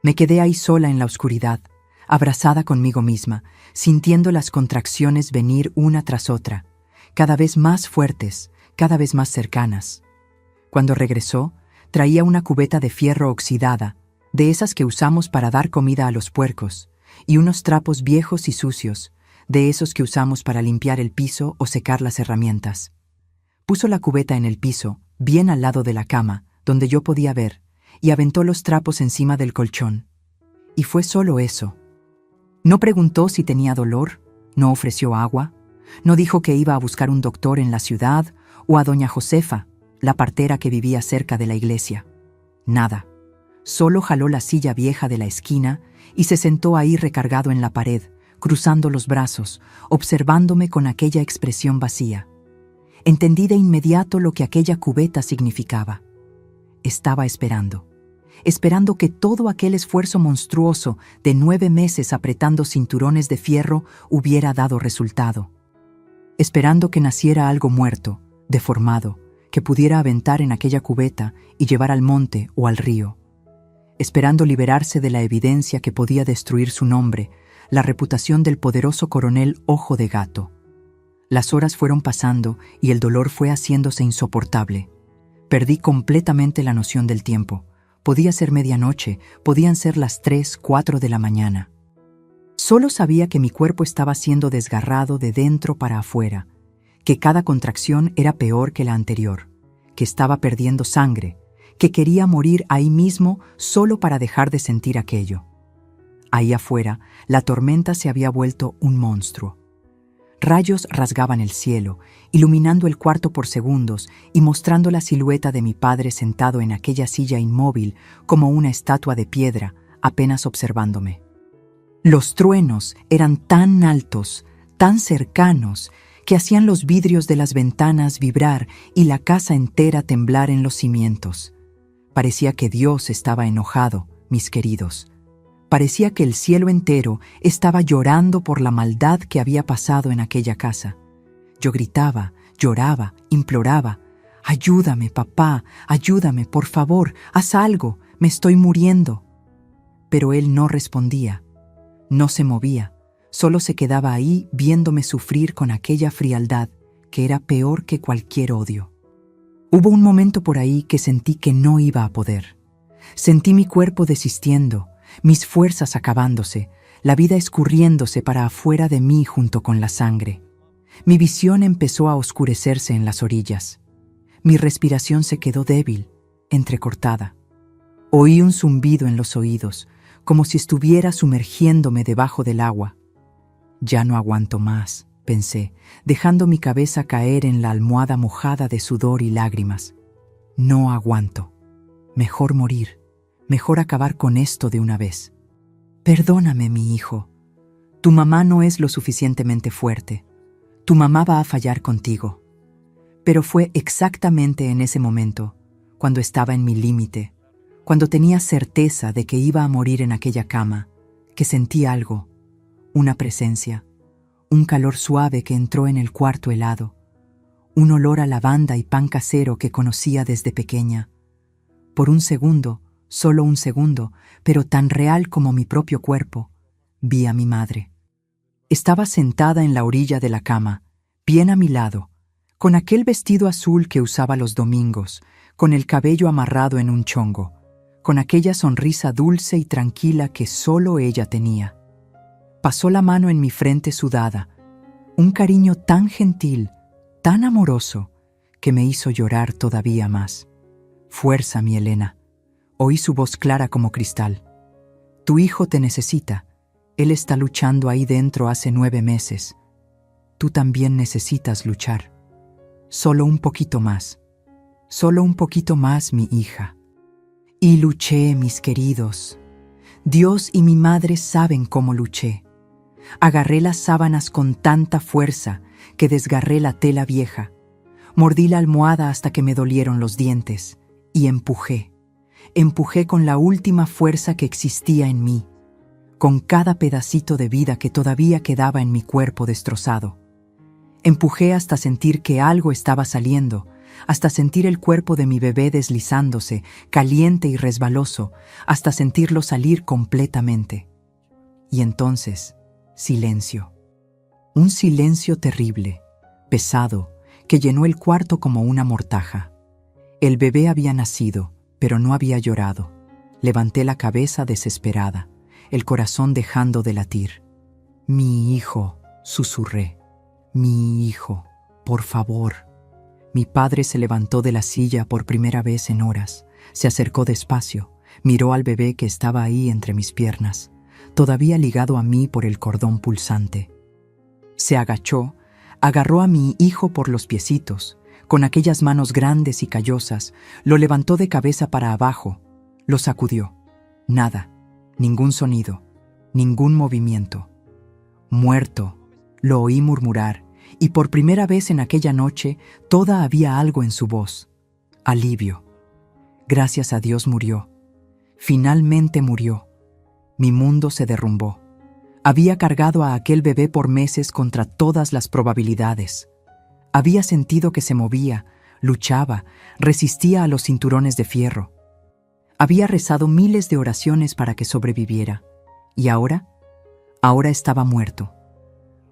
Me quedé ahí sola en la oscuridad, abrazada conmigo misma, sintiendo las contracciones venir una tras otra, cada vez más fuertes, cada vez más cercanas. Cuando regresó, traía una cubeta de fierro oxidada, de esas que usamos para dar comida a los puercos, y unos trapos viejos y sucios, de esos que usamos para limpiar el piso o secar las herramientas. Puso la cubeta en el piso, bien al lado de la cama, donde yo podía ver, y aventó los trapos encima del colchón. Y fue solo eso. No preguntó si tenía dolor, no ofreció agua, no dijo que iba a buscar un doctor en la ciudad o a doña Josefa, la partera que vivía cerca de la iglesia. Nada. Solo jaló la silla vieja de la esquina y se sentó ahí recargado en la pared, cruzando los brazos, observándome con aquella expresión vacía. Entendí de inmediato lo que aquella cubeta significaba. Estaba esperando que todo aquel esfuerzo monstruoso de 9 meses apretando cinturones de fierro hubiera dado resultado. Esperando que naciera algo muerto, deformado, que pudiera aventar en aquella cubeta y llevar al monte o al río. Esperando liberarse de la evidencia que podía destruir su nombre, la reputación del poderoso coronel Ojo de Gato. Las horas fueron pasando y el dolor fue haciéndose insoportable. Perdí completamente la noción del tiempo. Podía ser medianoche, podían ser las 3, 4 de la mañana. Solo sabía que mi cuerpo estaba siendo desgarrado de dentro para afuera, que cada contracción era peor que la anterior, que estaba perdiendo sangre, que quería morir ahí mismo solo para dejar de sentir aquello. Ahí afuera, la tormenta se había vuelto un monstruo. Rayos rasgaban el cielo, iluminando el cuarto por segundos y mostrando la silueta de mi padre sentado en aquella silla inmóvil como una estatua de piedra, apenas observándome. Los truenos eran tan altos, tan cercanos, que hacían los vidrios de las ventanas vibrar y la casa entera temblar en los cimientos. Parecía que Dios estaba enojado, mis queridos. Parecía que el cielo entero estaba llorando por la maldad que había pasado en aquella casa. Yo gritaba, lloraba, imploraba: «Ayúdame, papá, ayúdame, por favor, haz algo, me estoy muriendo». Pero él no respondía, no se movía, solo se quedaba ahí viéndome sufrir con aquella frialdad que era peor que cualquier odio. Hubo un momento por ahí que sentí que no iba a poder. Sentí mi cuerpo desistiendo, mis fuerzas acabándose, la vida escurriéndose para afuera de mí junto con la sangre. Mi visión empezó a oscurecerse en las orillas. Mi respiración se quedó débil, entrecortada. Oí un zumbido en los oídos, como si estuviera sumergiéndome debajo del agua. «Ya no aguanto más», pensé, dejando mi cabeza caer en la almohada mojada de sudor y lágrimas. «No aguanto. Mejor morir. Mejor acabar con esto de una vez. Perdóname, mi hijo. Tu mamá no es lo suficientemente fuerte. Tu mamá va a fallar contigo». Pero fue exactamente en ese momento, cuando estaba en mi límite, cuando tenía certeza de que iba a morir en aquella cama, que sentí algo, una presencia, un calor suave que entró en el cuarto helado, un olor a lavanda y pan casero que conocía desde pequeña. Por un segundo, solo un segundo, pero tan real como mi propio cuerpo, vi a mi madre. Estaba sentada en la orilla de la cama, bien a mi lado, con aquel vestido azul que usaba los domingos, con el cabello amarrado en un chongo, con aquella sonrisa dulce y tranquila que solo ella tenía. Pasó la mano en mi frente sudada, un cariño tan gentil, tan amoroso, que me hizo llorar todavía más. «Fuerza, mi Elena», oí su voz clara como cristal. «Tu hijo te necesita. Él está luchando ahí dentro hace 9 meses. Tú también necesitas luchar. Solo un poquito más. Solo un poquito más, mi hija». Y luché, mis queridos. Dios y mi madre saben cómo luché. Agarré las sábanas con tanta fuerza que desgarré la tela vieja. Mordí la almohada hasta que me dolieron los dientes y empujé. Empujé con la última fuerza que existía en mí, con cada pedacito de vida que todavía quedaba en mi cuerpo destrozado. Empujé hasta sentir que algo estaba saliendo, hasta sentir el cuerpo de mi bebé deslizándose, caliente y resbaloso, hasta sentirlo salir completamente. Y entonces, silencio. Un silencio terrible, pesado, que llenó el cuarto como una mortaja. El bebé había nacido, pero no había llorado. Levanté la cabeza desesperada, el corazón dejando de latir. «Mi hijo», susurré. «Mi hijo, por favor». Mi padre se levantó de la silla por primera vez en horas, se acercó despacio, miró al bebé que estaba ahí entre mis piernas, todavía ligado a mí por el cordón pulsante. Se agachó, agarró a mi hijo por los piecitos, con aquellas manos grandes y callosas, lo levantó de cabeza para abajo, lo sacudió. Nada, ningún sonido, ningún movimiento. «Muerto», lo oí murmurar, y por primera vez en aquella noche toda había algo en su voz. Alivio. Gracias a Dios murió. Finalmente murió. Mi mundo se derrumbó. Había cargado a aquel bebé por meses contra todas las probabilidades. Había sentido que se movía, luchaba, resistía a los cinturones de fierro. Había rezado miles de oraciones para que sobreviviera. ¿Y ahora? Ahora estaba muerto.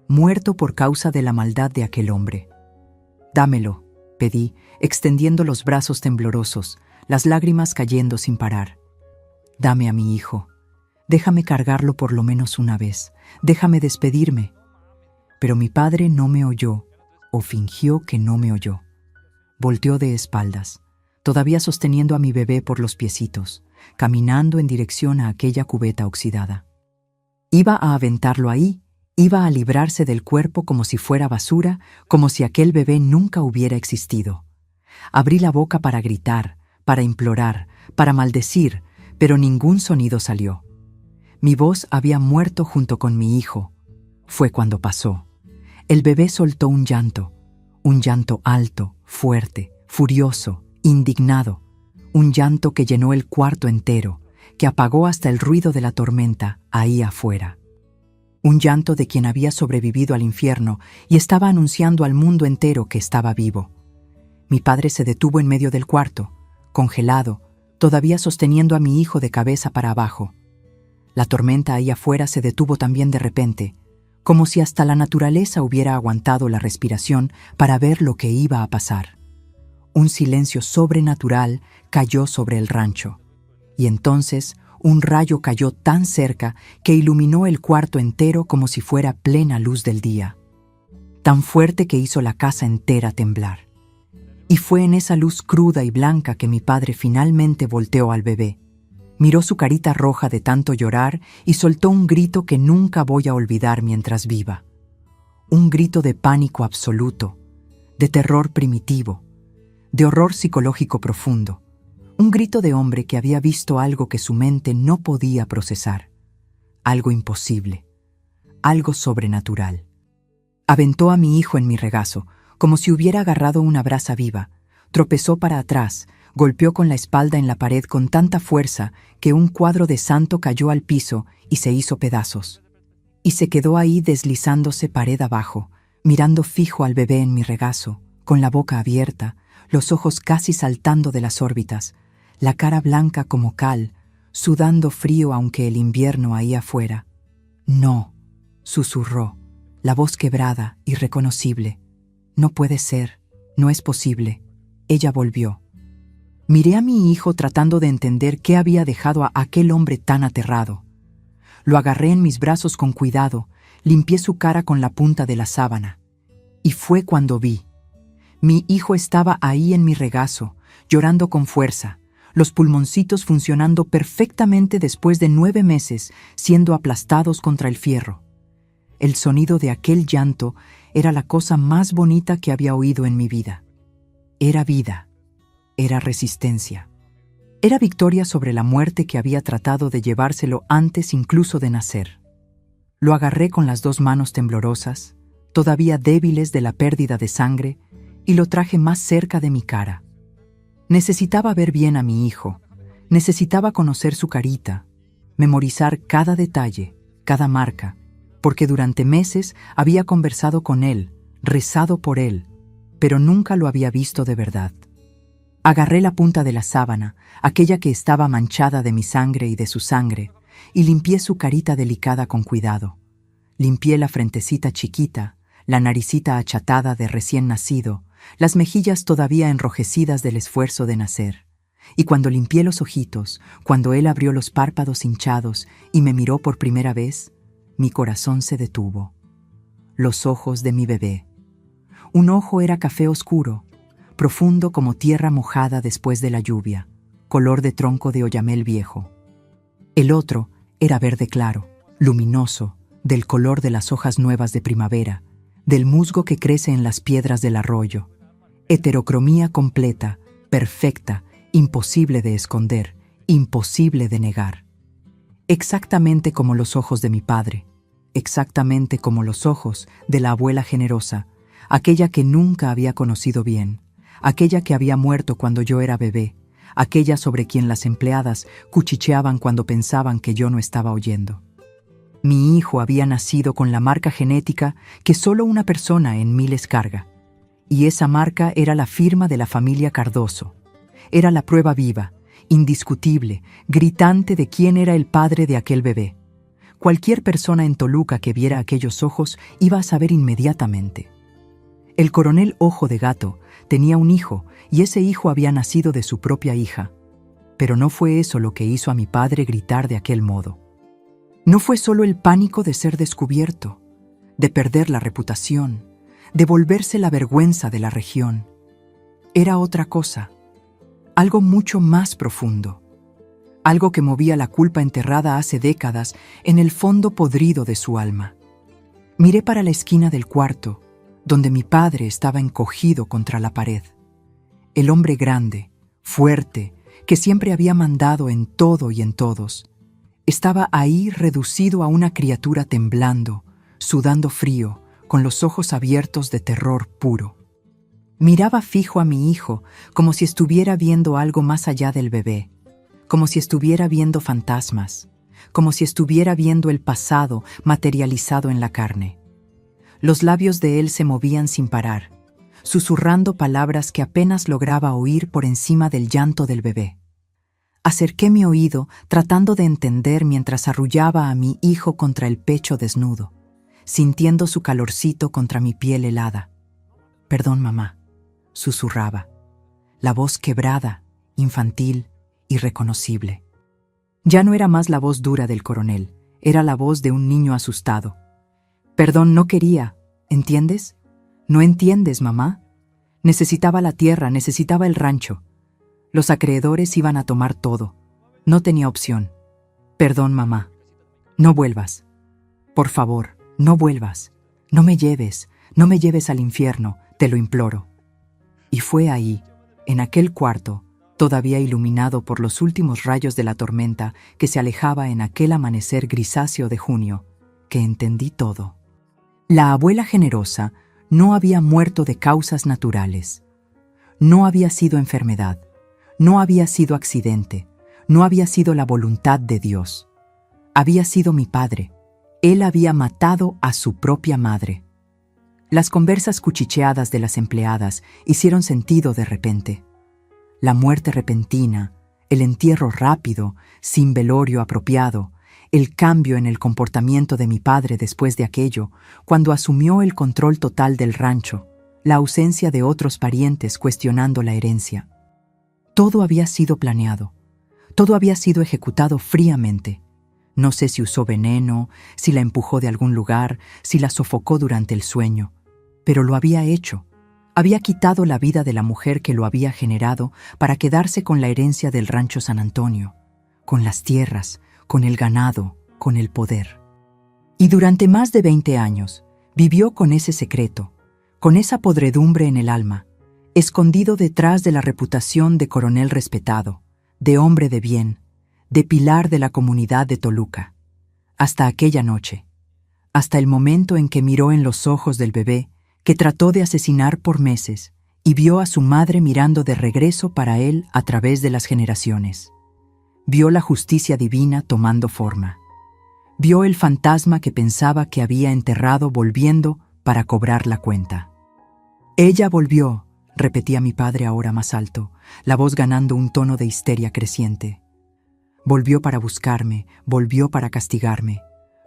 Muerto por causa de la maldad de aquel hombre. «Dámelo», pedí, extendiendo los brazos temblorosos, las lágrimas cayendo sin parar. «Dame a mi hijo. Déjame cargarlo por lo menos una vez. Déjame despedirme». Pero mi padre no me oyó, o fingió que no me oyó. Volteó de espaldas, todavía sosteniendo a mi bebé por los piecitos, caminando en dirección a aquella cubeta oxidada. Iba a aventarlo ahí. Iba a librarse del cuerpo como si fuera basura, como si aquel bebé nunca hubiera existido. Abrí la boca para gritar, para implorar, para maldecir, pero ningún sonido salió. Mi voz había muerto junto con mi hijo. Fue cuando pasó. El bebé soltó un llanto alto, fuerte, furioso, indignado, un llanto que llenó el cuarto entero, que apagó hasta el ruido de la tormenta ahí afuera. Un llanto de quien había sobrevivido al infierno y estaba anunciando al mundo entero que estaba vivo. Mi padre se detuvo en medio del cuarto, congelado, todavía sosteniendo a mi hijo de cabeza para abajo. La tormenta ahí afuera se detuvo también de repente, como si hasta la naturaleza hubiera aguantado la respiración para ver lo que iba a pasar. Un silencio sobrenatural cayó sobre el rancho, y entonces un rayo cayó tan cerca que iluminó el cuarto entero como si fuera plena luz del día, tan fuerte que hizo la casa entera temblar. Y fue en esa luz cruda y blanca que mi padre finalmente volteó al bebé. Miró su carita roja de tanto llorar y soltó un grito que nunca voy a olvidar mientras viva. Un grito de pánico absoluto, de terror primitivo, de horror psicológico profundo. Un grito de hombre que había visto algo que su mente no podía procesar. Algo imposible, algo sobrenatural. Aventó a mi hijo en mi regazo, como si hubiera agarrado una brasa viva. Tropezó para atrás, golpeó con la espalda en la pared con tanta fuerza que un cuadro de santo cayó al piso y se hizo pedazos. Y se quedó ahí deslizándose pared abajo, mirando fijo al bebé en mi regazo, con la boca abierta, los ojos casi saltando de las órbitas, la cara blanca como cal, sudando frío aunque el invierno ahí afuera. «No», susurró, la voz quebrada, irreconocible. «No puede ser, no es posible». Ella volvió. Miré a mi hijo tratando de entender qué había dejado a aquel hombre tan aterrado. Lo agarré en mis brazos con cuidado, limpié su cara con la punta de la sábana. Y fue cuando vi. Mi hijo estaba ahí en mi regazo, llorando con fuerza, los pulmoncitos funcionando perfectamente después de 9 meses siendo aplastados contra el fierro. El sonido de aquel llanto era la cosa más bonita que había oído en mi vida. Era vida, era resistencia. Era victoria sobre la muerte que había tratado de llevárselo antes incluso de nacer. Lo agarré con las 2 manos temblorosas, todavía débiles de la pérdida de sangre, y lo traje más cerca de mi cara. Necesitaba ver bien a mi hijo, necesitaba conocer su carita, memorizar cada detalle, cada marca, porque durante meses había conversado con él, rezado por él, pero nunca lo había visto de verdad. Agarré la punta de la sábana, aquella que estaba manchada de mi sangre y de su sangre, y limpié su carita delicada con cuidado. Limpié la frentecita chiquita, la naricita achatada de recién nacido, las mejillas todavía enrojecidas del esfuerzo de nacer. Y cuando limpié los ojitos, cuando él abrió los párpados hinchados y me miró por primera vez, mi corazón se detuvo. Los ojos de mi bebé. Un ojo era café oscuro, profundo como tierra mojada después de la lluvia, color de tronco de oyamel viejo. El otro era verde claro, luminoso, del color de las hojas nuevas de primavera, del musgo que crece en las piedras del arroyo. Heterocromía completa, perfecta, imposible de esconder, imposible de negar. Exactamente como los ojos de mi padre, exactamente como los ojos de la abuela generosa, aquella que nunca había conocido bien, aquella que había muerto cuando yo era bebé, aquella sobre quien las empleadas cuchicheaban cuando pensaban que yo no estaba oyendo. Mi hijo había nacido con la marca genética que solo una persona en miles carga, y esa marca era la firma de la familia Cardoso. Era la prueba viva, indiscutible, gritante de quién era el padre de aquel bebé. Cualquier persona en Toluca que viera aquellos ojos iba a saber inmediatamente. El coronel Ojo de Gato tenía un hijo y ese hijo había nacido de su propia hija. Pero no fue eso lo que hizo a mi padre gritar de aquel modo. No fue solo el pánico de ser descubierto, de perder la reputación, de volverse la vergüenza de la región. Era otra cosa, algo mucho más profundo, algo que movía la culpa enterrada hace décadas en el fondo podrido de su alma. Miré para la esquina del cuarto, donde mi padre estaba encogido contra la pared. El hombre grande, fuerte, que siempre había mandado en todo y en todos, estaba ahí reducido a una criatura temblando, sudando frío, con los ojos abiertos de terror puro. Miraba fijo a mi hijo, como si estuviera viendo algo más allá del bebé, como si estuviera viendo fantasmas, como si estuviera viendo el pasado materializado en la carne. Los labios de él se movían sin parar, susurrando palabras que apenas lograba oír por encima del llanto del bebé. Acerqué mi oído, tratando de entender mientras arrullaba a mi hijo contra el pecho desnudo, sintiendo su calorcito contra mi piel helada. «Perdón, mamá», susurraba, la voz quebrada, infantil, irreconocible. Ya no era más la voz dura del coronel, era la voz de un niño asustado. «Perdón, no quería, ¿entiendes? ¿No entiendes, mamá? Necesitaba la tierra, necesitaba el rancho. Los acreedores iban a tomar todo. No tenía opción. Perdón, mamá. No vuelvas. Por favor, no vuelvas. No me lleves al infierno, te lo imploro». Y fue ahí, en aquel cuarto, todavía iluminado por los últimos rayos de la tormenta que se alejaba en aquel amanecer grisáceo de junio, que entendí todo. La abuela generosa no había muerto de causas naturales. No había sido enfermedad, no había sido accidente, no había sido la voluntad de Dios. Había sido mi padre. Él había matado a su propia madre. Las conversas cuchicheadas de las empleadas hicieron sentido de repente. La muerte repentina, el entierro rápido, sin velorio apropiado, el cambio en el comportamiento de mi padre después de aquello, cuando asumió el control total del rancho, la ausencia de otros parientes cuestionando la herencia. Todo había sido planeado, todo había sido ejecutado fríamente. No sé si usó veneno, si la empujó de algún lugar, si la sofocó durante el sueño, pero lo había hecho. Había quitado la vida de la mujer que lo había generado para quedarse con la herencia del rancho San Antonio, con las tierras, con el ganado, con el poder. Y durante más de 20 años vivió con ese secreto, con esa podredumbre en el alma, escondido detrás de la reputación de coronel respetado, de hombre de bien, de pilar de la comunidad de Toluca. Hasta aquella noche, hasta el momento en que miró en los ojos del bebé que trató de asesinar por meses y vio a su madre mirando de regreso para él a través de las generaciones. Vio la justicia divina tomando forma. Vio el fantasma que pensaba que había enterrado volviendo para cobrar la cuenta. «Ella volvió», repetía mi padre ahora más alto, la voz ganando un tono de histeria creciente. «Volvió para buscarme, volvió para castigarme.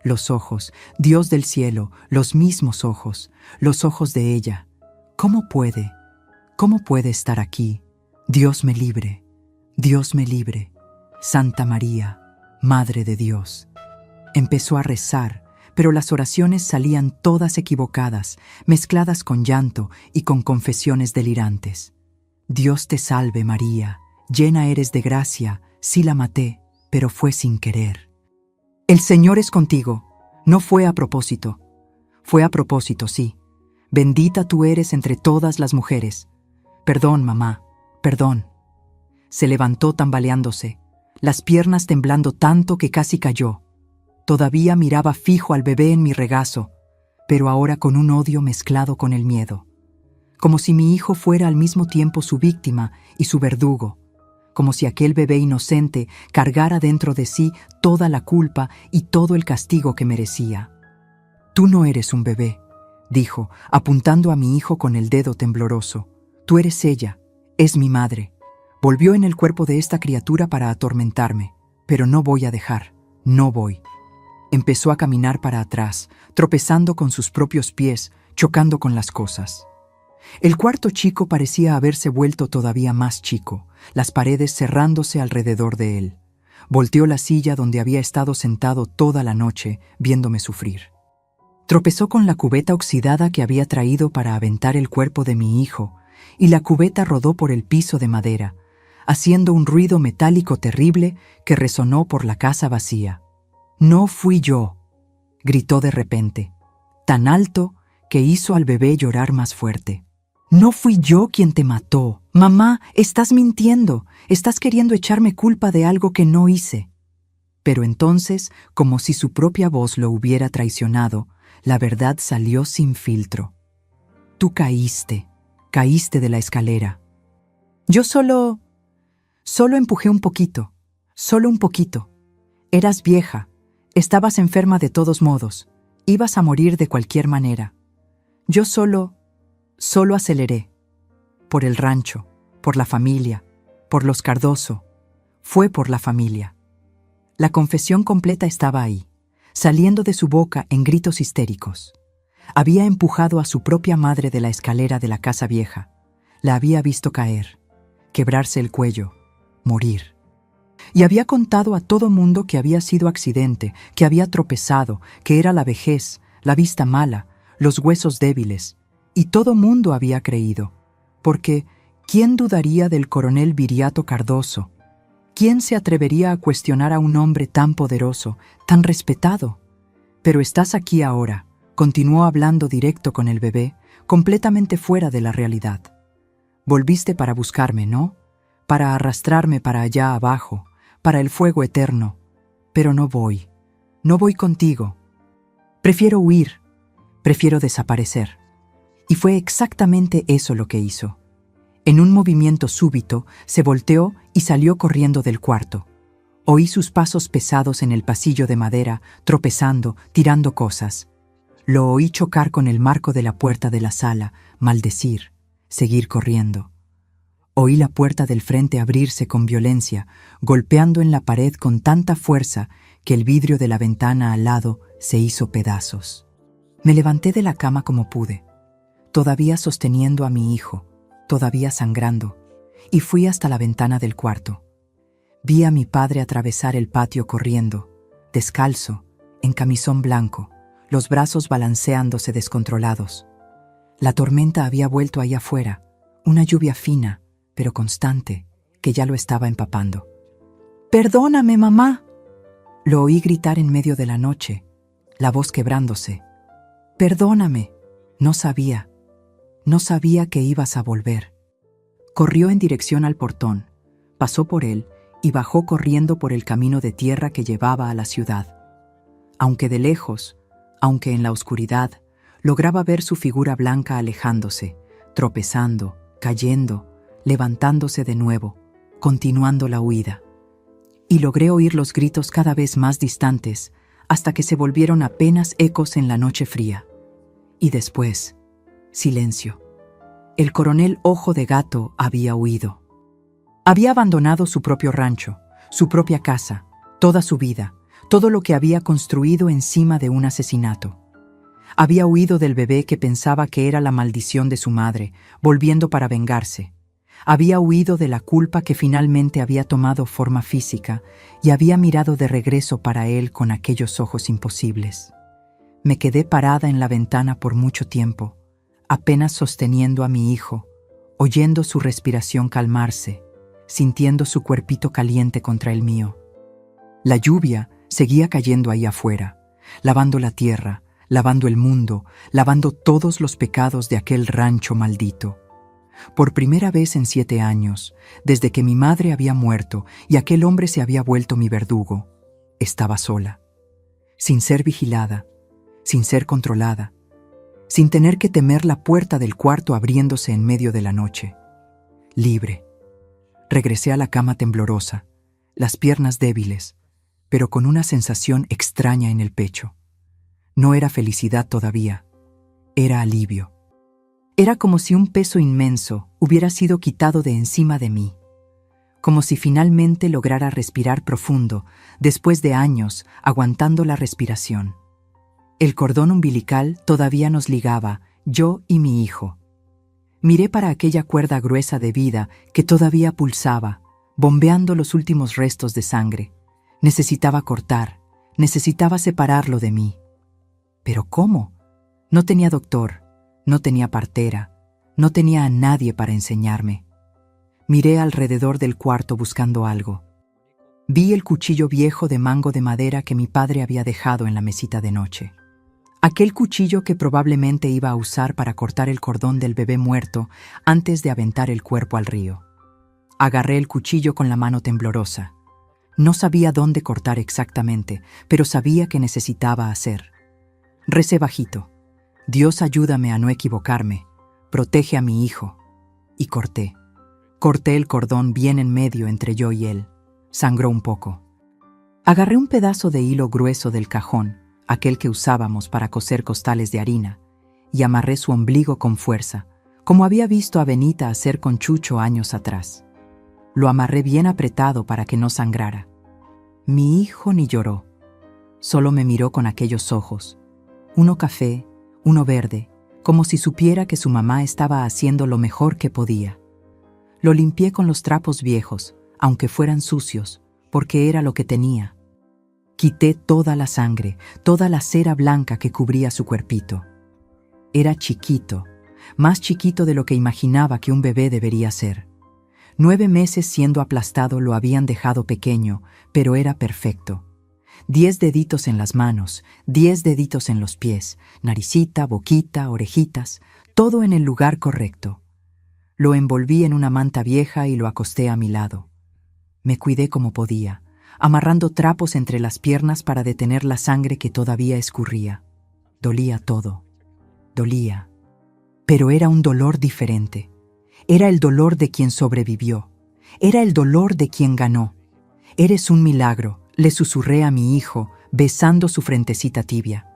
Los ojos, Dios del cielo, los mismos ojos, los ojos de ella. ¿Cómo puede estar aquí? Dios me libre, Dios me libre. Santa María, Madre de Dios». Empezó a rezar, pero las oraciones salían todas equivocadas, mezcladas con llanto y con confesiones delirantes. «Dios te salve, María, llena eres de gracia, sí la maté, pero fue sin querer. El Señor es contigo, no fue a propósito. Fue a propósito, sí. Bendita tú eres entre todas las mujeres. Perdón, mamá, perdón». Se levantó tambaleándose, las piernas temblando tanto que casi cayó. Todavía miraba fijo al bebé en mi regazo, pero ahora con un odio mezclado con el miedo. Como si mi hijo fuera al mismo tiempo su víctima y su verdugo. Como si aquel bebé inocente cargara dentro de sí toda la culpa y todo el castigo que merecía. «Tú no eres un bebé», dijo, apuntando a mi hijo con el dedo tembloroso. «Tú eres ella, es mi madre. Volvió en el cuerpo de esta criatura para atormentarme, pero no voy a dejar, no voy». Empezó a caminar para atrás, tropezando con sus propios pies, chocando con las cosas. El cuarto chico parecía haberse vuelto todavía más chico, las paredes cerrándose alrededor de él. Volteó la silla donde había estado sentado toda la noche, viéndome sufrir. Tropezó con la cubeta oxidada que había traído para aventar el cuerpo de mi hijo, y la cubeta rodó por el piso de madera, haciendo un ruido metálico terrible que resonó por la casa vacía. «No fui yo», gritó de repente, tan alto que hizo al bebé llorar más fuerte. «No fui yo quien te mató. Mamá, estás mintiendo. Estás queriendo echarme culpa de algo que no hice». Pero entonces, como si su propia voz lo hubiera traicionado, la verdad salió sin filtro. Tú caíste de la escalera. Yo solo empujé un poquito, solo un poquito. Eras vieja, estabas enferma de todos modos, ibas a morir de cualquier manera. Yo solo aceleré. Por el rancho, por la familia, por los Cardoso. Fue por la familia. La confesión completa estaba ahí, saliendo de su boca en gritos histéricos. Había empujado a su propia madre de la escalera de la casa vieja. La había visto caer, quebrarse el cuello, morir. Y había contado a todo mundo que había sido accidente, que había tropezado, que era la vejez, la vista mala, los huesos débiles. Y todo mundo había creído. Porque, ¿quién dudaría del coronel Viriato Cardoso? ¿Quién se atrevería a cuestionar a un hombre tan poderoso, tan respetado? Pero estás aquí ahora, continuó hablando directo con el bebé, completamente fuera de la realidad. Volviste para buscarme, ¿no? Para arrastrarme para allá abajo, para el fuego eterno. Pero no voy contigo. Prefiero huir, prefiero desaparecer. Y fue exactamente eso lo que hizo. En un movimiento súbito, se volteó y salió corriendo del cuarto. Oí sus pasos pesados en el pasillo de madera, tropezando, tirando cosas. Lo oí chocar con el marco de la puerta de la sala, maldecir, seguir corriendo. Oí la puerta del frente abrirse con violencia, golpeando en la pared con tanta fuerza que el vidrio de la ventana al lado se hizo pedazos. Me levanté de la cama como pude, todavía sosteniendo a mi hijo, todavía sangrando, y fui hasta la ventana del cuarto. Vi a mi padre atravesar el patio corriendo, descalzo, en camisón blanco, los brazos balanceándose descontrolados. La tormenta había vuelto ahí afuera, una lluvia fina, pero constante, que ya lo estaba empapando. «¡Perdóname, mamá!», lo oí gritar en medio de la noche, la voz quebrándose. «¡Perdóname! No sabía que ibas a volver». Corrió en dirección al portón, pasó por él y bajó corriendo por el camino de tierra que llevaba a la ciudad. Aunque de lejos, aunque en la oscuridad, lograba ver su figura blanca alejándose, tropezando, cayendo, levantándose de nuevo, continuando la huida. Y logré oír los gritos cada vez más distantes, hasta que se volvieron apenas ecos en la noche fría. Y después, silencio. El coronel Ojo de Gato había huido. Había abandonado su propio rancho, su propia casa, toda su vida, todo lo que había construido encima de un asesinato. Había huido del bebé que pensaba que era la maldición de su madre, volviendo para vengarse. Había huido de la culpa que finalmente había tomado forma física y había mirado de regreso para él con aquellos ojos imposibles. Me quedé parada en la ventana por mucho tiempo, apenas sosteniendo a mi hijo, oyendo su respiración calmarse, sintiendo su cuerpito caliente contra el mío. La lluvia seguía cayendo ahí afuera, lavando la tierra, lavando el mundo, lavando todos los pecados de aquel rancho maldito. Por primera vez en 7 años, desde que mi madre había muerto y aquel hombre se había vuelto mi verdugo, estaba sola, sin ser vigilada, sin ser controlada, sin tener que temer la puerta del cuarto abriéndose en medio de la noche. Libre. Regresé a la cama temblorosa, las piernas débiles, pero con una sensación extraña en el pecho. No era felicidad todavía, era alivio. Era como si un peso inmenso hubiera sido quitado de encima de mí, como si finalmente lograra respirar profundo después de años aguantando la respiración. El cordón umbilical todavía nos ligaba, yo y mi hijo. Miré para aquella cuerda gruesa de vida que todavía pulsaba, bombeando los últimos restos de sangre. Necesitaba cortar, necesitaba separarlo de mí. ¿Pero cómo? No tenía doctor, no tenía partera, no tenía a nadie para enseñarme. Miré alrededor del cuarto buscando algo. Vi el cuchillo viejo de mango de madera que mi padre había dejado en la mesita de noche. Aquel cuchillo que probablemente iba a usar para cortar el cordón del bebé muerto antes de aventar el cuerpo al río. Agarré el cuchillo con la mano temblorosa. No sabía dónde cortar exactamente, pero sabía que necesitaba hacer. Recé bajito: Dios, ayúdame a no equivocarme, protege a mi hijo. Y corté. Corté el cordón bien en medio entre yo y él. Sangró un poco. Agarré un pedazo de hilo grueso del cajón, aquel que usábamos para coser costales de harina, y amarré su ombligo con fuerza, como había visto a Benita hacer con Chucho años atrás. Lo amarré bien apretado para que no sangrara. Mi hijo ni lloró, solo me miró con aquellos ojos, uno café, uno verde, como si supiera que su mamá estaba haciendo lo mejor que podía. Lo limpié con los trapos viejos, aunque fueran sucios, porque era lo que tenía. Quité toda la sangre, toda la cera blanca que cubría su cuerpito. Era chiquito, más chiquito de lo que imaginaba que un bebé debería ser. 9 meses siendo aplastado lo habían dejado pequeño, pero era perfecto. 10 deditos en las manos, 10 deditos en los pies, naricita, boquita, orejitas, todo en el lugar correcto. Lo envolví en una manta vieja y lo acosté a mi lado. Me cuidé como podía, amarrando trapos entre las piernas para detener la sangre que todavía escurría. Dolía todo. Dolía. Pero era un dolor diferente. Era el dolor de quien sobrevivió. Era el dolor de quien ganó. Eres un milagro, le susurré a mi hijo, besando su frentecita tibia.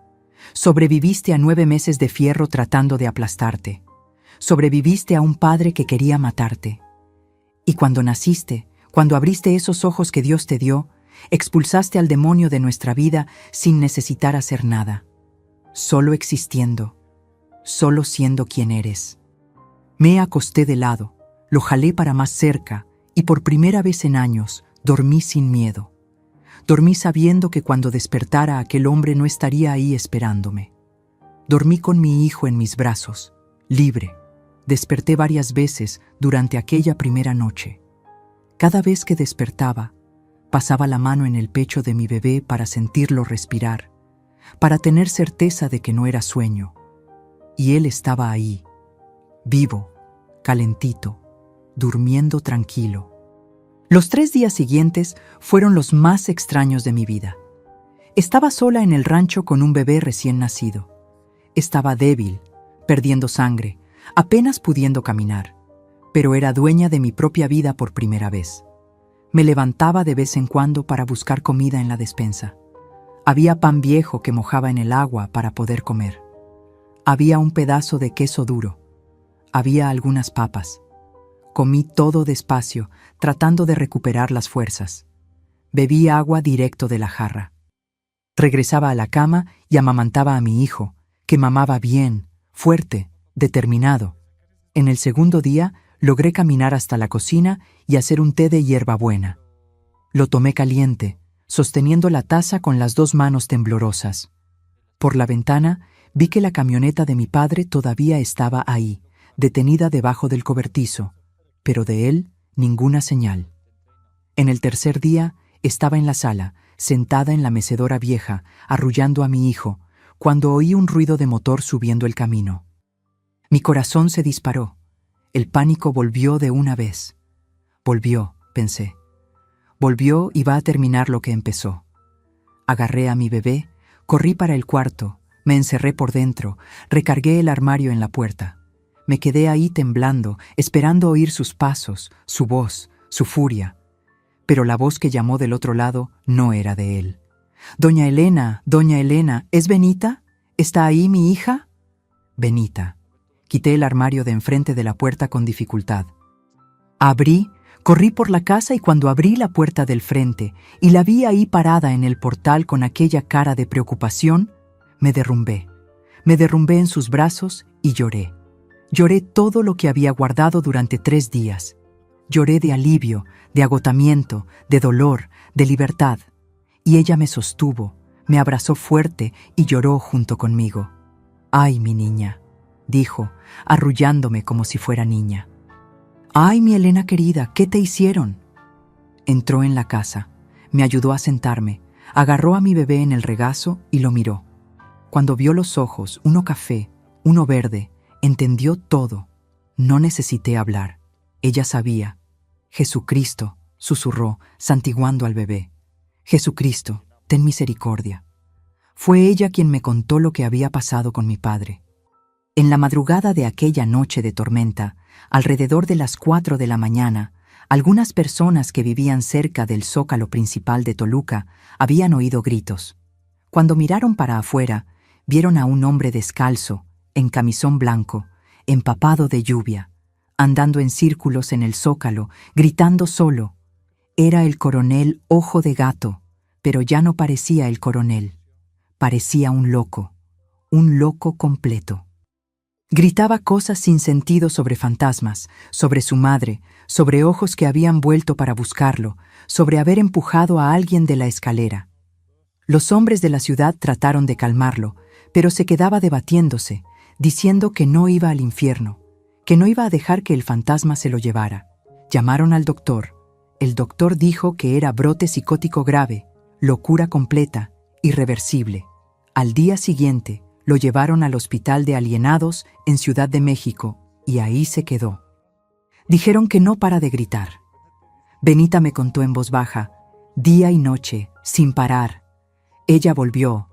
Sobreviviste a 9 meses de fierro tratando de aplastarte. Sobreviviste a un padre que quería matarte. Y cuando naciste, cuando abriste esos ojos que Dios te dio, expulsaste al demonio de nuestra vida sin necesitar hacer nada. Solo existiendo. Solo siendo quien eres. Me acosté de lado, lo jalé para más cerca y por primera vez en años dormí sin miedo. Dormí sabiendo que cuando despertara aquel hombre no estaría ahí esperándome. Dormí con mi hijo en mis brazos, libre. Desperté varias veces durante aquella primera noche. Cada vez que despertaba, pasaba la mano en el pecho de mi bebé para sentirlo respirar, para tener certeza de que no era sueño. Y él estaba ahí, vivo, calentito, durmiendo tranquilo. Los 3 días siguientes fueron los más extraños de mi vida. Estaba sola en el rancho con un bebé recién nacido. Estaba débil, perdiendo sangre, apenas pudiendo caminar, pero era dueña de mi propia vida por primera vez. Me levantaba de vez en cuando para buscar comida en la despensa. Había pan viejo que mojaba en el agua para poder comer. Había un pedazo de queso duro. Había algunas papas. Comí todo despacio, tratando de recuperar las fuerzas. Bebí agua directo de la jarra. Regresaba a la cama y amamantaba a mi hijo, que mamaba bien, fuerte, determinado. En el segundo día logré caminar hasta la cocina y hacer un té de hierbabuena. Lo tomé caliente, sosteniendo la taza con las 2 manos temblorosas. Por la ventana vi que la camioneta de mi padre todavía estaba ahí, detenida debajo del cobertizo, pero de él ninguna señal. En el tercer día estaba en la sala, sentada en la mecedora vieja, arrullando a mi hijo, cuando oí un ruido de motor subiendo el camino. Mi corazón se disparó. El pánico volvió de una vez. Volvió, pensé. Volvió y va a terminar lo que empezó. Agarré a mi bebé, corrí para el cuarto, me encerré por dentro, recargué el armario en la puerta. Me quedé ahí temblando, esperando oír sus pasos, su voz, su furia. Pero la voz que llamó del otro lado no era de él. Doña Elena, ¿es Benita? ¿Está ahí mi hija? Benita. Quité el armario de enfrente de la puerta con dificultad. Abrí, corrí por la casa y cuando abrí la puerta del frente y la vi ahí parada en el portal con aquella cara de preocupación, me derrumbé. Me derrumbé en sus brazos y lloré. Lloré todo lo que había guardado durante 3 días. Lloré de alivio, de agotamiento, de dolor, de libertad. Y ella me sostuvo, me abrazó fuerte y lloró junto conmigo. «Ay, mi niña», dijo, arrullándome como si fuera niña. «Ay, mi Elena querida, ¿qué te hicieron?». Entró en la casa, me ayudó a sentarme, agarró a mi bebé en el regazo y lo miró. Cuando vio los ojos, uno café, uno verde, entendió todo. No necesité hablar. Ella sabía. «Jesucristo», susurró, santiguando al bebé. «Jesucristo, ten misericordia». Fue ella quien me contó lo que había pasado con mi padre. En la madrugada de aquella noche de tormenta, alrededor de las 4 de la mañana, algunas personas que vivían cerca del zócalo principal de Toluca habían oído gritos. Cuando miraron para afuera, vieron a un hombre descalzo, en camisón blanco, empapado de lluvia, andando en círculos en el zócalo, gritando solo. Era el coronel Ojo de Gato, pero ya no parecía el coronel. Parecía un loco completo. Gritaba cosas sin sentido sobre fantasmas, sobre su madre, sobre ojos que habían vuelto para buscarlo, sobre haber empujado a alguien de la escalera. Los hombres de la ciudad trataron de calmarlo, pero se quedaba debatiéndose, diciendo que no iba al infierno, que no iba a dejar que el fantasma se lo llevara. Llamaron al doctor. El doctor dijo que era brote psicótico grave, locura completa, irreversible. Al día siguiente, lo llevaron al hospital de alienados en Ciudad de México y ahí se quedó. Dijeron que no para de gritar. Benita me contó en voz baja, día y noche, sin parar. Ella volvió,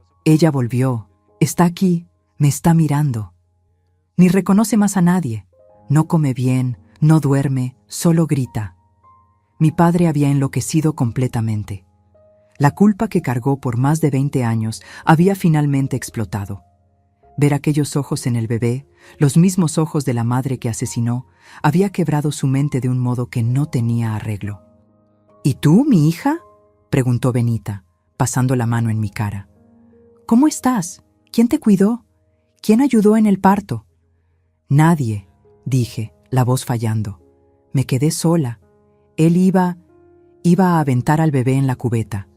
está aquí, me está mirando. Ni reconoce más a nadie, no come bien, no duerme, solo grita. Mi padre había enloquecido completamente. La culpa que cargó por más de 20 años había finalmente explotado. Ver aquellos ojos en el bebé, los mismos ojos de la madre que asesinó, había quebrado su mente de un modo que no tenía arreglo. ¿Y tú, mi hija?, preguntó Benita, pasando la mano en mi cara. ¿Cómo estás? ¿Quién te cuidó? ¿Quién ayudó en el parto? Nadie, dije, la voz fallando. Me quedé sola. Él iba a aventar al bebé en la cubeta.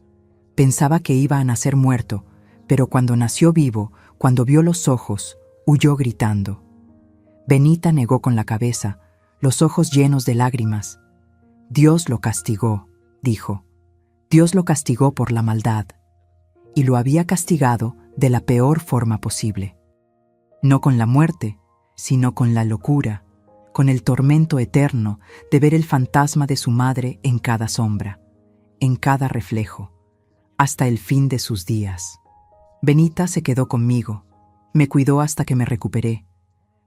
Pensaba que iba a nacer muerto, pero cuando nació vivo, cuando vio los ojos, huyó gritando. Benita negó con la cabeza, los ojos llenos de lágrimas. Dios lo castigó, dijo. Dios lo castigó por la maldad, y lo había castigado de la peor forma posible. No con la muerte, sino con la locura, con el tormento eterno de ver el fantasma de su madre en cada sombra, en cada reflejo, hasta el fin de sus días. Benita se quedó conmigo, me cuidó hasta que me recuperé,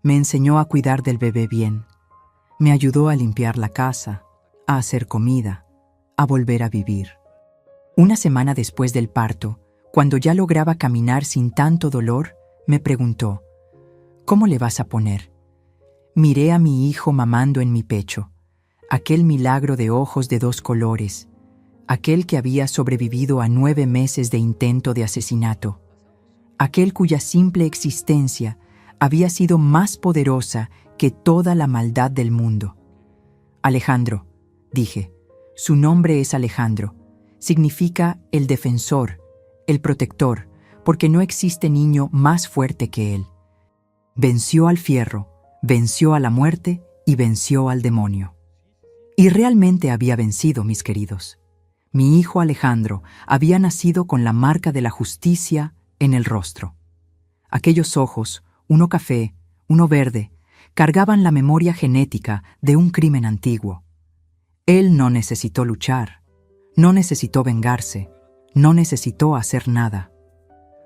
me enseñó a cuidar del bebé bien, me ayudó a limpiar la casa, a hacer comida, a volver a vivir. Una semana después del parto, cuando ya lograba caminar sin tanto dolor, me preguntó, ¿cómo le vas a poner? Miré a mi hijo mamando en mi pecho, aquel milagro de ojos de 2 colores, aquel que había sobrevivido a 9 meses de intento de asesinato, aquel cuya simple existencia había sido más poderosa que toda la maldad del mundo. Alejandro, dije, su nombre es Alejandro, significa el defensor, el protector, porque no existe niño más fuerte que él. Venció al fierro, venció a la muerte y venció al demonio. Y realmente había vencido, mis queridos. Mi hijo Alejandro había nacido con la marca de la justicia en el rostro. Aquellos ojos, uno café, uno verde, cargaban la memoria genética de un crimen antiguo. Él no necesitó luchar, no necesitó vengarse, no necesitó hacer nada.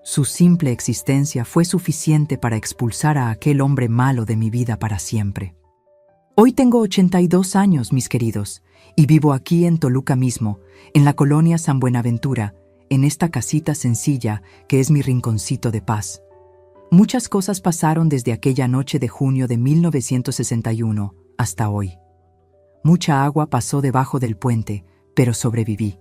Su simple existencia fue suficiente para expulsar a aquel hombre malo de mi vida para siempre. Hoy tengo 82 años, mis queridos, y vivo aquí en Toluca mismo, en la colonia San Buenaventura, en esta casita sencilla que es mi rinconcito de paz. Muchas cosas pasaron desde aquella noche de junio de 1961 hasta hoy. Mucha agua pasó debajo del puente, pero sobreviví.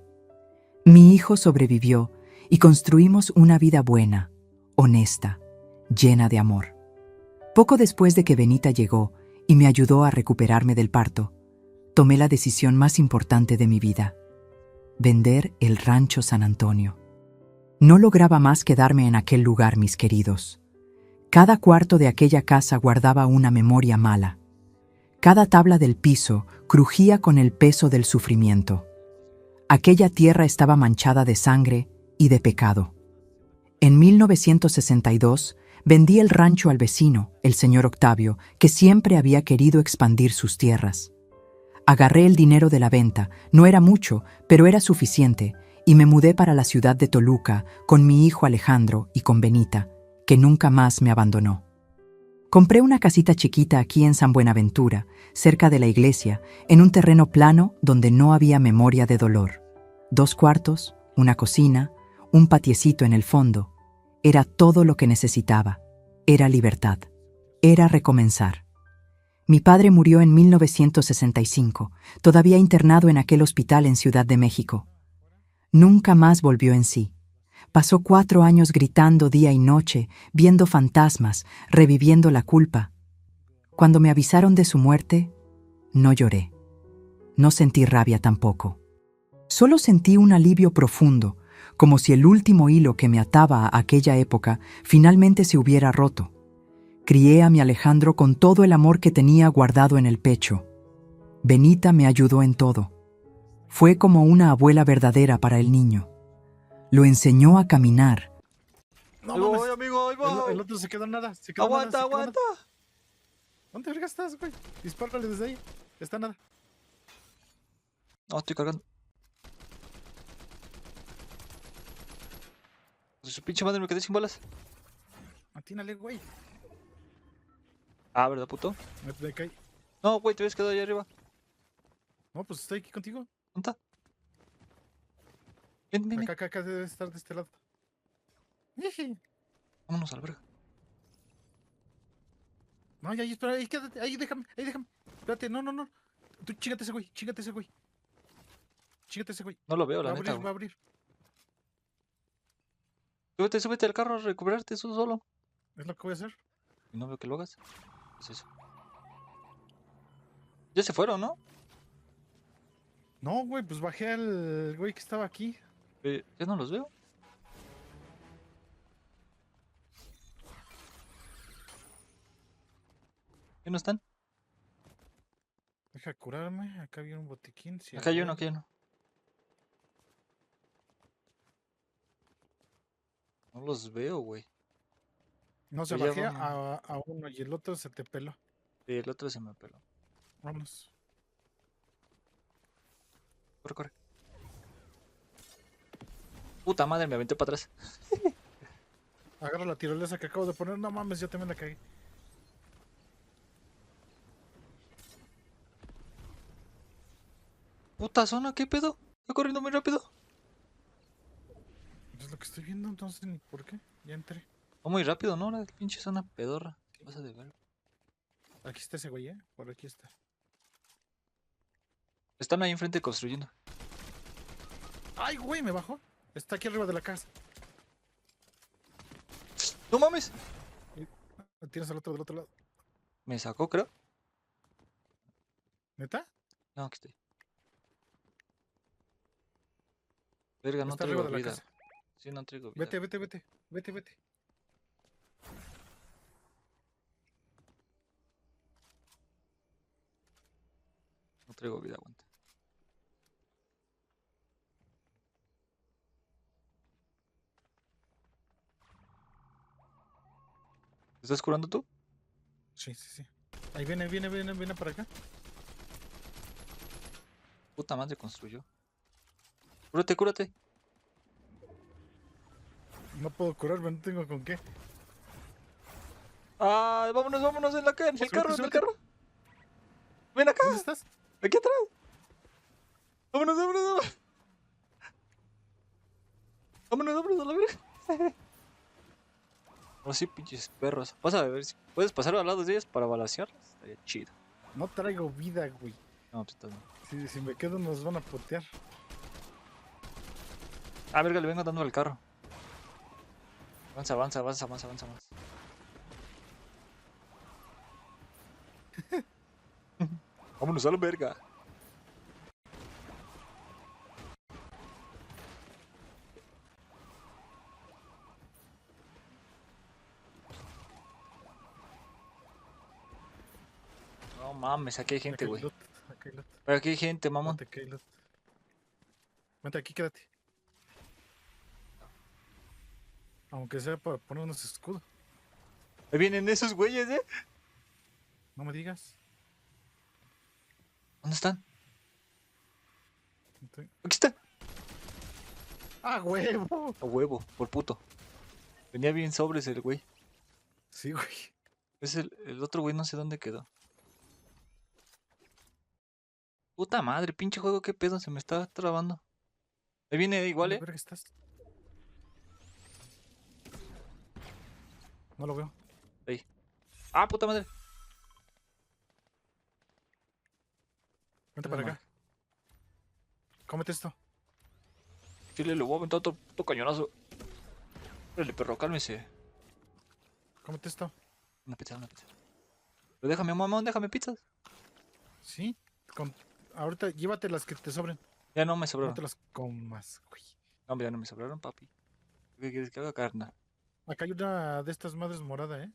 Mi hijo sobrevivió y construimos una vida buena, honesta, llena de amor. Poco después de que Benita llegó y me ayudó a recuperarme del parto, tomé la decisión más importante de mi vida: vender el Rancho San Antonio. No lograba más quedarme en aquel lugar, mis queridos. Cada cuarto de aquella casa guardaba una memoria mala. Cada tabla del piso crujía con el peso del sufrimiento. Aquella tierra estaba manchada de sangre y de pecado. En 1962 vendí el rancho al vecino, el señor Octavio, que siempre había querido expandir sus tierras. Agarré el dinero de la venta, no era mucho, pero era suficiente, y me mudé para la ciudad de Toluca con mi hijo Alejandro y con Benita, que nunca más me abandonó. Compré una casita chiquita aquí en San Buenaventura, cerca de la iglesia, en un terreno plano donde no había memoria de dolor. 2 cuartos, una cocina, un patiecito en el fondo. Era todo lo que necesitaba. Era libertad. Era recomenzar. Mi padre murió en 1965, todavía internado en aquel hospital en Ciudad de México. Nunca más volvió en sí. Pasó 4 años gritando día y noche, viendo fantasmas, reviviendo la culpa. Cuando me avisaron de su muerte, no lloré. No sentí rabia tampoco. Solo sentí un alivio profundo, como si el último hilo que me ataba a aquella época finalmente se hubiera roto. Crié a mi Alejandro con todo el amor que tenía guardado en el pecho. Benita me ayudó en todo. Fue como una abuela verdadera para el niño. Lo enseñó a caminar. No Ahí mames. voy, amigo, ahí voy. El otro se quedó en nada. Se quedó en Aguanta, nada, se quedó en aguanta. nada. ¿Dónde verga estás, güey? Dispárale desde ahí. Está nada. No, estoy cargando. De su pinche madre me quedé sin balas. Atínale, güey. Ah, ¿verdad, puto? Me caí. No, güey, te habías quedado ahí arriba. No, pues estoy aquí contigo. ¿Dónde está? Ven, ven, ven. Acá debe estar de este lado. Iji. Vámonos a la verga. No, ya, espera, ahí quédate, ahí déjame, ahí déjame. Espérate, no. Tú chíngate ese güey, chíngate ese güey. Chíngate ese güey. No lo veo, Va la a neta, abrir, va güey. a abrir. Súbete, súbete al carro a recuperarte eso solo. Es lo que voy a hacer. Y no veo que lo hagas. ¿Qué es eso? Ya se fueron, ¿no? No, güey, pues bajé al güey que estaba aquí. Ya no los veo. ¿Ya no están? Deja curarme. Acá había un botiquín. Sí, Acá hay uno, aquí hay uno. No los veo, güey. No, se Pero ya bajé vamos. a uno y el otro se te peló. Y el otro se me peló. Vámonos. Corre, corre. Puta madre, me aventé para atrás. Agarra la tirolesa que acabo de poner. No mames, yo también la cagué. Puta zona, ¿qué pedo? Está corriendo muy rápido. Es lo que estoy viendo, entonces ni por qué. Ya entré. Va muy rápido, ¿no? La pinche zona pedorra. Vas a de ver. Aquí está ese güey, por aquí está. Están ahí enfrente construyendo. ¡Ay, güey! Me bajó. Está aquí arriba de la casa. ¡No mames! Tienes al otro del otro lado. Me sacó, creo. ¿Neta? No, aquí estoy. Verga, no Está arriba traigo de la vida. casa. Sí, no traigo vida. Vete. No traigo vida, aguanta. ¿Te estás curando tú? Sí. Ahí viene para acá. Puta madre, construyó. Cúrate, cúrate. No puedo curarme, no tengo con qué. Ah, vámonos en la en el carro, en el Súbete. carro. Ven acá, ¿Dónde estás? aquí atrás. Vámonos. Vámonos a la verga. Ahora sí, pinches perros. Pasa a ver si puedes pasar al lado de ellas para balasearlas. Estaría chido. No traigo vida, güey. No, pues está bien. Si me quedo nos van a potear. Ah, verga, le vengo dando al carro. Avanza más. Vámonos a la verga. No mames, aquí hay gente, Acá hay güey. loot, acá hay loot. Pero aquí hay gente, mamón. Vente, acá hay loot. Vente aquí, quédate. Aunque sea para poner unos escudos. Ahí vienen esos güeyes, ¿eh? No me digas. ¿Dónde están? Estoy- Aquí están. ¡Ah, huevo! A huevo, por puto. Venía bien sobres el güey. Sí, güey. Es el otro güey, no sé dónde quedó. Puta madre, pinche juego, qué pedo, se me está trabando. Ahí viene igual, ¿Dónde verga estás? No lo veo. Ahí. Ah, puta madre. Vente Puta para madre. acá. Cómete esto. Chile, le voy a aventar otro puto cañonazo. Órale, perro, cálmese. Cómete esto. Una pizza, una pizza. Pero déjame, mamón, déjame pizzas. Sí. Con... Ahorita llévate las que te sobren. Ya no me No sobraron. te las comas, güey. No, hombre, ya no me sobraron, papi. ¿Qué quieres que haga, carnal? Acá hay una de estas madres morada, ¿eh?